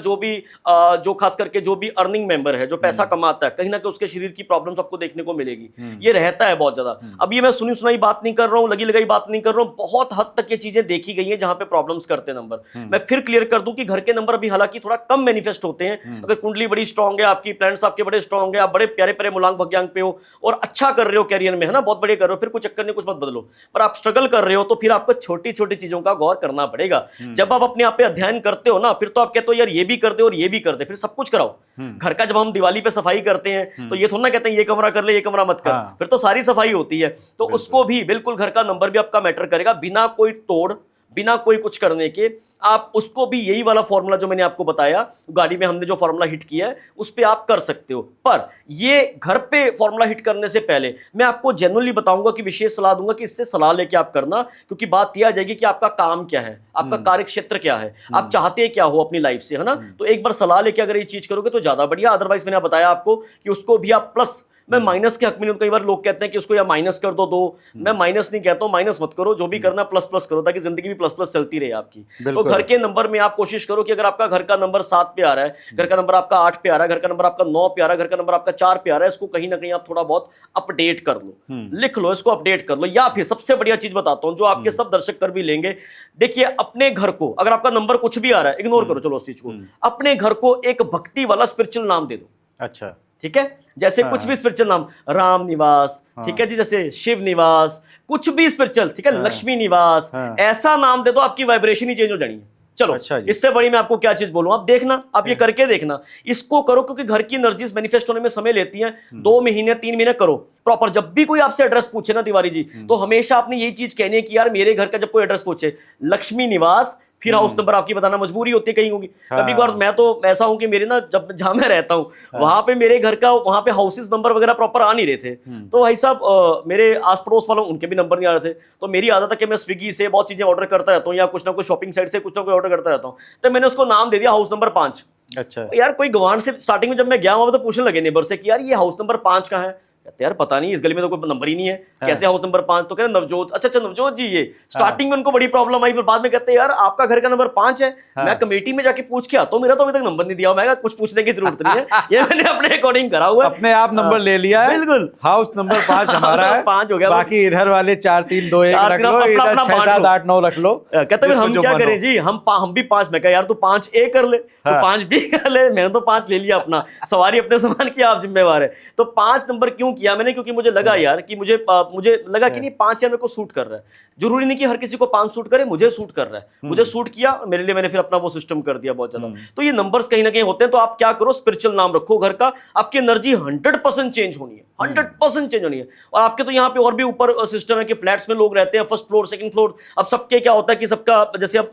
जो खास करके जो भी अर्निंग मेंबर है, जो पैसा कमाता है, कहीं ना कहीं उसके शरीर की प्रॉब्लम्स आपको देखने को मिलेगी। ये रहता है बहुत ज्यादा। अब ये मैं सुनी सुनाई बात नहीं कर रहा हूँ, लगी लगाई बात नहीं कर रहा हूँ, बहुत हद तक ये चीजें देखी गई है जहां पे प्रॉब्लम्स करते नंबर। मैं फिर क्लियर कर दूं कि घर के नंबर अभी हालांकि थोड़ा कम मैनिफेस्ट होते हैं। अगर कुंडली बड़ी स्ट्रांग है आपकी, प्लैनेट्स आपके बड़े स्ट्रांग है, आप बड़े प्यारे प्यारे मूलांक भाग्यांक पे हो और अच्छा कर रहे हो करियर में, है ना, बहुत बढ़िया कर रहे हो, फिर कोई चक्कर नहीं, कुछ मत बदलो। पर आप स्ट्रगल कर रहे हो तो फिर आपको छोटी छोटी चीजों का गौर करना पड़ेगा। जब आप अपने आप पे अध्ययन करते हो ना, फिर तो आप कहते हो यार ये भी कर दे और ये भी कर दे, फिर सब कुछ कराओ। घर का जब हम दिवाली पे सफाई करते हैं तो ये थोड़ा ना कहते हैं ये कमरा कर ले, ये कमरा मत कर, फिर तो सारी सफाई होती है। तो उसको भी बिल्कुल घर का नंबर भी आपका मैटर करेगा, बिना कोई तोड़, बिना कोई कुछ करने के। आप उसको भी यही वाला फॉर्मूला जो मैंने आपको बताया, गाड़ी में हमने जो फॉर्मूला हिट किया है, उस पे आप कर सकते हो। पर ये घर पे फॉर्मूला हिट करने से पहले मैं आपको जेन्युइनली बताऊंगा कि विशेष सलाह दूंगा कि इससे सलाह लेके आप करना, क्योंकि बात यह आ जाएगी कि आपका काम क्या है, आपका कार्य क्षेत्र क्या है, आप चाहते क्या हो अपनी लाइफ से, है ना। तो एक बार सलाह लेके अगर ये चीज करोगे तो ज्यादा बढ़िया। अदरवाइज मैंने बताया आपको कि उसको भी आप प्लस मैं माइनस के हक में नहीं हूं। कई बार लोग कहते हैं कि उसको या माइनस कर दो, मैं माइनस नहीं कहता हूं, माइनस मत करो, जो भी करना प्लस प्लस करो, ताकि जिंदगी भी प्लस प्लस चलती रहे आपकी। तो घर के नंबर में आप कोशिश करो कि अगर आपका घर का नंबर 7 पे आ रहा है, घर का नंबर आपका 8 पे आ रहा है, घर का नंबर आपका 9 पे आ रहा है, घर का नंबर आपका 4 पे आ रहा है, इसको कहीं ना कहीं आप थोड़ा बहुत अपडेट कर लो, लिख लो, इसको अपडेट कर लो। या फिर सबसे बढ़िया चीज बताता हूं, जो आपके सब दर्शक कर भी लेंगे, देखिए अपने घर को, अगर आपका नंबर कुछ भी आ रहा है, इग्नोर करो चलो उस चीज को, अपने घर को एक भक्ति वाला स्पिरिचुअल नाम दे दो। अच्छा, ठीक है, जैसे कुछ भी स्पिरिचुअल नाम, राम निवास, ठीक है जी, जैसे शिव निवास, कुछ भी स्पिरिचुअल, ठीक है, लक्ष्मी निवास, ऐसा नाम दे दो, आपकी वाइब्रेशन ही चेंज हो जानी है। चलो, अच्छा इससे बड़ी मैं आपको क्या चीज बोलूं, आप देखना, आप ये करके देखना, इसको करो, क्योंकि घर की एनर्जीज मैनिफेस्ट होने में समय लेती हैं। 2 महीने 3 महीने करो प्रॉपर। जब भी कोई आपसे एड्रेस पूछे ना तिवारी जी, तो हमेशा आपने यही चीज कहनी है कि यार मेरे घर का जब कोई एड्रेस पूछे, लक्ष्मी निवास, फिर हाउस नंबर आपकी बताना मजबूरी होती है कहीं होगी। कभी बार मैं तो ऐसा हूं कि मेरे ना, जब जहां मैं रहता हूं वहां पे मेरे घर का, वहां पे हाउसेस नंबर वगैरह प्रॉपर आ नहीं रहे थे। तो भाई साहब मेरे आस पड़ोस वालों, उनके भी नंबर नहीं आ रहे थे। तो मेरी आदत है कि मैं स्विगी से बहुत चीजें ऑर्डर करता रहता हूँ, या कुछ ना कुछ शॉपिंग साइट से कुछ ना कुछ ऑर्डर करता रहता हूँ। तो मैंने उसको नाम दे दिया हाउस नंबर 5। अच्छा, यार कोई गवांड से स्टार्टिंग में जब मैं गया वहां तो पूछने लगे नेबर से कि यार ये हाउस नंबर 5 कहाँ है। कहते यार पता नहीं, इस गली में तो कोई नंबर ही नहीं है, कैसे हाउस नंबर 5। तो कहते नवजोत। अच्छा नवजोत जी, ये स्टार्टिंग में उनको बड़ी प्रॉब्लम आई, फिर बाद में कहते यार आपका घर का नंबर 5 है। मैं कमेटी में जाके पूछ के आता हूं, मेरा तो अभी तक नंबर नहीं दिया। मैं कुछ पूछने की जरूरत नहीं है, ये मैंने अपने अकॉर्डिंग करा हुआ है, अपने आप नंबर ले लिया है। बिल्कुल, हाउस नंबर 5 हमारा है, 5 हो गया, बाकी इधर वाले 4 3 2 1 रख लो, इधर 6 7 8 9 रख लो। कहते हैं हम क्या करें जी, हम भी 5। मैं कहा यार तू 5 ए कर ले, तो 5 बी कर ले। मैंने तो 5 ले लिया, अपना सवारी अपने सामान की, आप जिम्मेवार है। तो 5 नंबर क्यों किया मैंने, क्योंकि मुझे लगा यार कि मुझे लगा कि नहीं 5 यार मेरे को सूट कर रहा है। जरूरी नहीं कि हर किसी को 5 सूट करे, मुझे सूट कर रहा है, मुझे सूट किया, मेरे लिए मैंने फिर अपना वो सिस्टम कर दिया बहुत ज्यादा। तो ये नंबर्स कहीं ना कहीं होते हैं। तो आप क्या करो, स्पिरिचुअल नाम रखो घर का, आपकी एनर्जी 100% चेंज होनी है, 100% चेंज होनी है। और आपके तो यहाँ पे और भी ऊपर सिस्टम है कि फ्लैट्स में लोग रहते हैं, फर्स्ट फ्लोर सेकंड फ्लोर। अब सबके क्या होता है कि सबका जैसे अब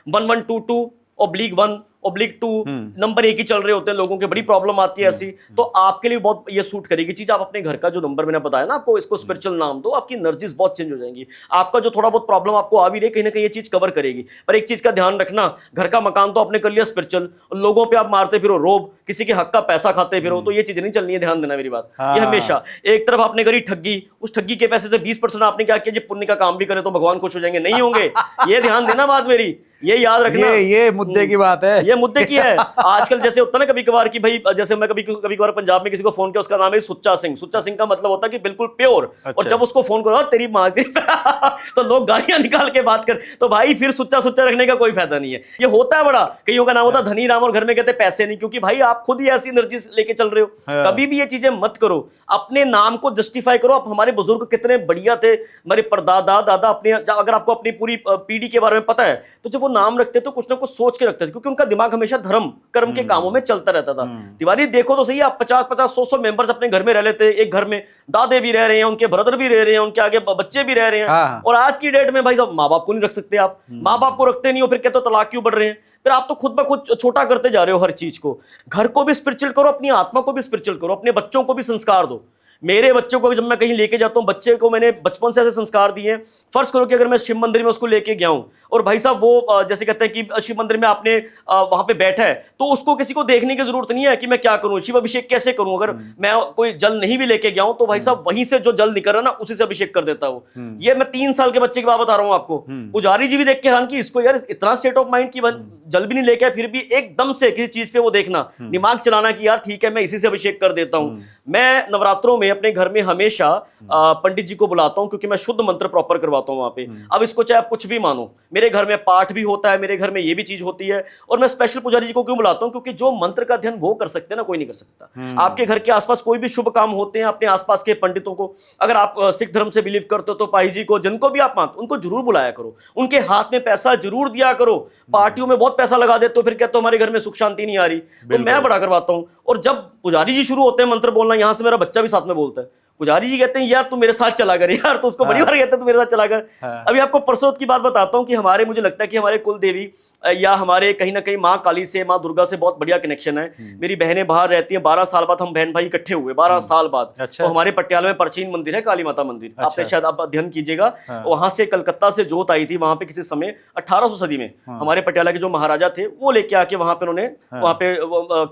1122/1/2 नंबर एक ही चल रहे होते हैं लोगों के, बड़ी प्रॉब्लम आती है ऐसी। तो आपके लिए बहुत ये सूट करेगी चीज। आप अपने घर का जो नंबर मैंने बताया ना आपको, इसको स्पिरिचुअल नाम दो, आपकी एनर्जीज बहुत चेंज हो जाएंगी। आपका जो थोड़ा बहुत प्रॉब्लम आपको आ भी रही है, कहीं ना कहीं ये चीज कवर करेगी। पर एक चीज का ध्यान रखना, घर का मकान तो आपने कर लिया स्पिरिचुअल, लोगों पे आप मारते फिरो रोब, किसी के हक का पैसा खाते फिरो, तो ये चीज नहीं चलनी है। ध्यान देना मेरी बात, ये हमेशा एक तरफ आपने करी ठगी, उस ठगी के पैसे से 20% आपने क्या किया, पुण्य का काम भी करे तो भगवान खुश हो जाएंगे, नहीं होंगे। ये ध्यान देना बात मेरी, ये याद रखना। ये मुद्दे की बात है, ये मुद्दे की है। आजकल जैसे होता है ना कभी कभार कि भाई, जैसे मैं कभी कभार पंजाब में किसी को फोन किया, उसका नाम है सुच्चा सिंह। सुच्चा सिंह का मतलब होता है कि बिल्कुल प्योर। अच्छा। और जब उसको फोन करो तेरी माँ की तो लोग गालियां निकाल के बात कर, तो भाई फिर सुच्चा सुच्चा रखने का कोई फायदा नहीं है। ये होता है बड़ा, कईयों का नाम होता है धनी राम, और घर में कहते पैसे नहीं, क्योंकि भाई आप खुद ही ऐसी एनर्जी लेके चल रहे हो। कभी भी ये चीजें मत करो, अपने नाम को जस्टिफाई करो। आप हमारे बुजुर्ग कितने बढ़िया थे, हमारे परदादा दादा, अपने अगर आपको अपनी पूरी पीढ़ी के बारे में पता है, तो जब वो नाम रखते तो कुछ ना कुछ सोच के रखते थे, क्योंकि उनका दिमाग हमेशा धर्म कर्म के कामों में चलता रहता था। तिवारी देखो तो सही, आप 50-50 100 मेंबर्स अपने घर में रह लेते, एक घर में दादे भी रह रहे हैं, उनके ब्रदर भी रह रहे हैं, उनके आगे बच्चे भी रह रहे हैं। और आज की डेट में भाई साहब माँ बाप को नहीं रख सकते आप, माँ बाप को रखते नहीं हो, फिर कहते हो तलाक क्यों बढ़ रहे हैं। फिर आप तो खुद ब खुद छोटा करते जा रहे हो हर चीज को। घर को भी स्पिरिचुअल करो, अपनी आत्मा को भी स्पिरिचुअल करो, अपने बच्चों को भी संस्कार दो। मेरे बच्चों को जब मैं कहीं लेके जाता हूं, बच्चे को मैंने बचपन से ऐसे संस्कार दिए हैं। फर्ज करो कि अगर मैं शिव मंदिर में उसको लेके गया हूं, और भाई साहब वो जैसे कहते हैं कि शिव मंदिर में आपने वहां पे बैठा है, तो उसको किसी को देखने की जरूरत नहीं है कि मैं क्या करूं, शिव अभिषेक कैसे करूं। अगर मैं कोई जल नहीं भी लेके गया हूं, तो भाई साहब वहीं से जो जल निकल रहा है ना, उसी से अभिषेक कर देता हूं। ये मैं 3 साल के बच्चे की बात बता रहा हूं आपको। पुजारी जी भी देख के हैरान कि इसको यार इतना स्टेट ऑफ माइंड की जल भी नहीं लेके, फिर भी एकदम से किसी चीज पे वो देखना, दिमाग चलाना कि यार ठीक है मैं इसी से अभिषेक कर देता हूं। मैं नवरात्रों में अपने घर में हमेशा पंडित जी को बुलाता हूं, क्योंकि मैं शुद्ध मंत्र प्रॉपर करवाता हूं वहां पे। अब इसको चाहे आप कुछ भी मानो, मेरे घर में पाठ भी होता है, मेरे घर में ये भी चीज होती है। और मैं स्पेशल पुजारी जी को क्यों बुलाता हूं, क्योंकि जो मंत्र का अध्ययन वो कर सकते हैं ना, कोई नहीं कर सकता। आपके घर के आसपास कोई भी शुभ काम होते हैं, अपने आसपास के पंडितों को, अगर आप सिख धर्म से बिलीव करते हो तो पाई जी को, जिनको भी आप मानते उनको जरूर बुलाया करो, उनके हाथ में पैसा जरूर दिया करो। पार्टियों में बहुत पैसा लगा देते हो, फिर कहते हो हमारे घर में सुख शांति नहीं आ रही, तो मैं बड़ा करवाता हूं। और जब पुजारी जी शुरू होते हैं मंत्र बोलना, यहां से मेरा बच्चा भी साथ में बोलता है। पुजारी जी कहते हैं यार तू मेरे साथ चला कर, यार तो उसको बड़ी बार कहते हैं तू मेरे साथ चला कर। अभी आपको परसों की बात बताता हूँ कि हमारे, मुझे लगता है कि हमारे कुल देवी या हमारे कहीं ना कहीं माँ काली से, माँ दुर्गा से बहुत बढ़िया कनेक्शन है। मेरी बहनें बाहर रहती हैं, 12 साल बाद हम बहन भाई इकट्ठे हुए, 12 साल बाद। तो हमारे पटियाला में प्राचीन मंदिर है, काली माता मंदिर, आपने शायद आप अध्ययन कीजिएगा। वहां से कलकत्ता से जोत आई थी वहां पे किसी समय 1800 सदी में। हमारे पटियाला के जो महाराजा थे वो लेके आके वहां पे उन्होंने, वहां पे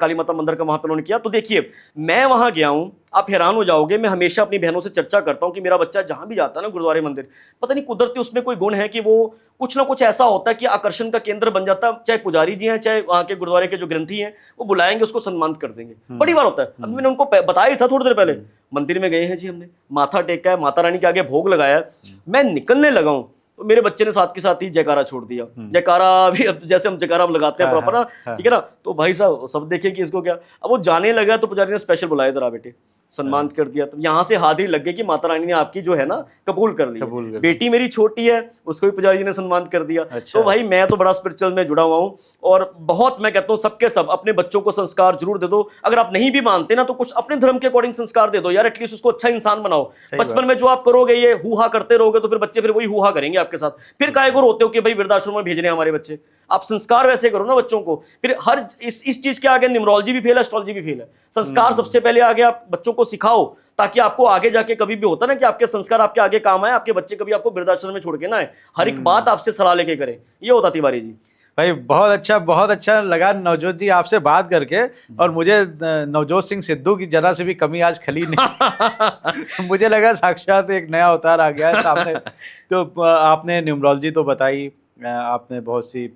काली माता मंदिर का वहां पे उन्होंने किया। तो देखिए मैं वहां गया हूँ, आप हैरान हो जाओगे। मैं हमेशा अपनी बहनों से चर्चा करता हूं कि मेरा बच्चा जहां भी जाता है ना गुरुद्वारे मंदिर, पता नहीं कुदरती उसमें कोई गुण है कि वो कुछ ना कुछ ऐसा होता है कि आकर्षण का केंद्र बन जाता है। चाहे पुजारी जी हैं, चाहे वहां के गुरुद्वारे के जो ग्रंथी हैं, वो बुलाएंगे, उसको सम्मानित कर देंगे। बड़ी बार होता है। अभी मैंने उनको बताया ही था थोड़ी देर पहले, मंदिर में गए हैं जी, हमने माथा टेका है, माता रानी के आगे भोग लगाया है, मैं निकलने लगा हूं तो मेरे बच्चे ने साथ के साथ ही जयकारा छोड़ दिया। जयकारा भी अब जैसे हम जयकारा हम लगाते हैं प्रॉपर ना, ठीक है ना, तो भाई साहब सब देखे कि इसको क्या। अब वो जाने लगा तो पुजारी ने स्पेशल बुलाया, इधर आ बेटे, सम्मानित कर दिया। तो यहाँ से हाजिरी लग गई कि माता रानी ने आपकी जो है ना कबूल कर ली। बेटी मेरी छोटी है, उसको भी पुजारी जी ने सम्मानित कर दिया। तो भाई मैं तो बड़ा स्पिरिचुअल में जुड़ा हुआ हूँ, और बहुत मैं कहता हूँ सबके सब अपने बच्चों को संस्कार जरूर दे दो। अगर आप नहीं भी मानते ना तो कुछ अपने धर्म के अकॉर्डिंग संस्कार दे दो यार, एटलीस्ट उसको अच्छा इंसान बनाओ। बचपन में जो आप करोगे ये हुआ करते रहोगे तो फिर बच्चे फिर वही हुआ करेंगे आपके साथ। फिर काहे को रोते हो कि भाई वृद्धाश्रम में भेज रहे हैं हमारे बच्चे। आप संस्कार वैसे करो ना बच्चों को। फिर हर इस चीज के आगे न्यूमरोलॉजी भी फेल है, एस्ट्रोलॉजी भी फेल है। संस्कार सबसे पहले आगे आप बच्चों को सिखाओ, ताकि आपको आगे जाके कभी भी होता ना कि आपके संस्कार आपके आगे काम आए, आपके बच्चे कभी आपको वृद्धाश्रम में छोड़ के ना आए, हर एक बात आपसे सलाह लेके करें। ये होता तिवारी जी। भाई बहुत अच्छा लगा नवजोत जी आपसे बात करके। और मुझे नवजोत सिंह सिद्धू की जरा से भी कमी आज खली नहीं। मुझे लगा साक्षात एक नया अवतार आ गया है सामने। तो आपने न्यूमरोलॉजी तो बताई, आपने बहुत सी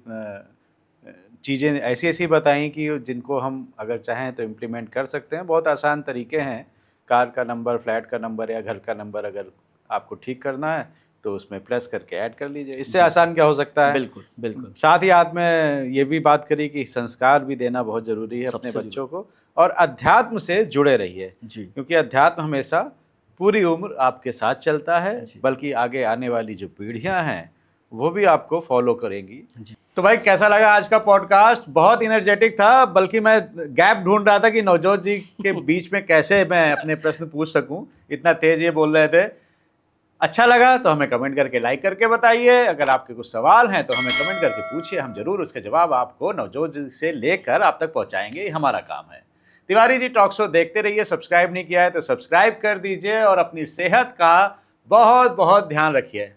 चीज़ें ऐसी बताई कि जिनको हम अगर चाहें तो इम्प्लीमेंट कर सकते हैं। बहुत आसान तरीके हैं, कार का नंबर, फ्लैट का नंबर या घर का नंबर अगर आपको ठीक करना है तो उसमें प्लस करके ऐड कर लीजिए। इससे आसान क्या हो सकता है। बिल्कुल बिल्कुल। साथ ही आप में ये भी बात करी कि संस्कार भी देना बहुत जरूरी है अपने बच्चों को, और अध्यात्म से जुड़े रहिए जी, क्योंकि अध्यात्म हमेशा पूरी उम्र आपके साथ चलता है, बल्कि आगे आने वाली जो पीढ़ियां हैं वो भी आपको फॉलो करेंगी। तो भाई कैसा लगा आज का पॉडकास्ट। बहुत इनर्जेटिक था, बल्कि मैं गैप ढूंढ रहा था कि नवजोत जी के बीच में कैसे मैं अपने प्रश्न पूछ सकूं, इतना तेज ये बोल रहे थे। अच्छा लगा तो हमें कमेंट करके लाइक करके बताइए। अगर आपके कुछ सवाल हैं तो हमें कमेंट करके पूछिए, हम जरूर उसके जवाब आपको नवजोत जी से लेकर आप तक पहुंचाएंगे। ये हमारा काम है। तिवारी जी टॉक शो देखते रहिए। सब्सक्राइब नहीं किया है तो सब्सक्राइब कर दीजिए, और अपनी सेहत का बहुत बहुत ध्यान रखिए।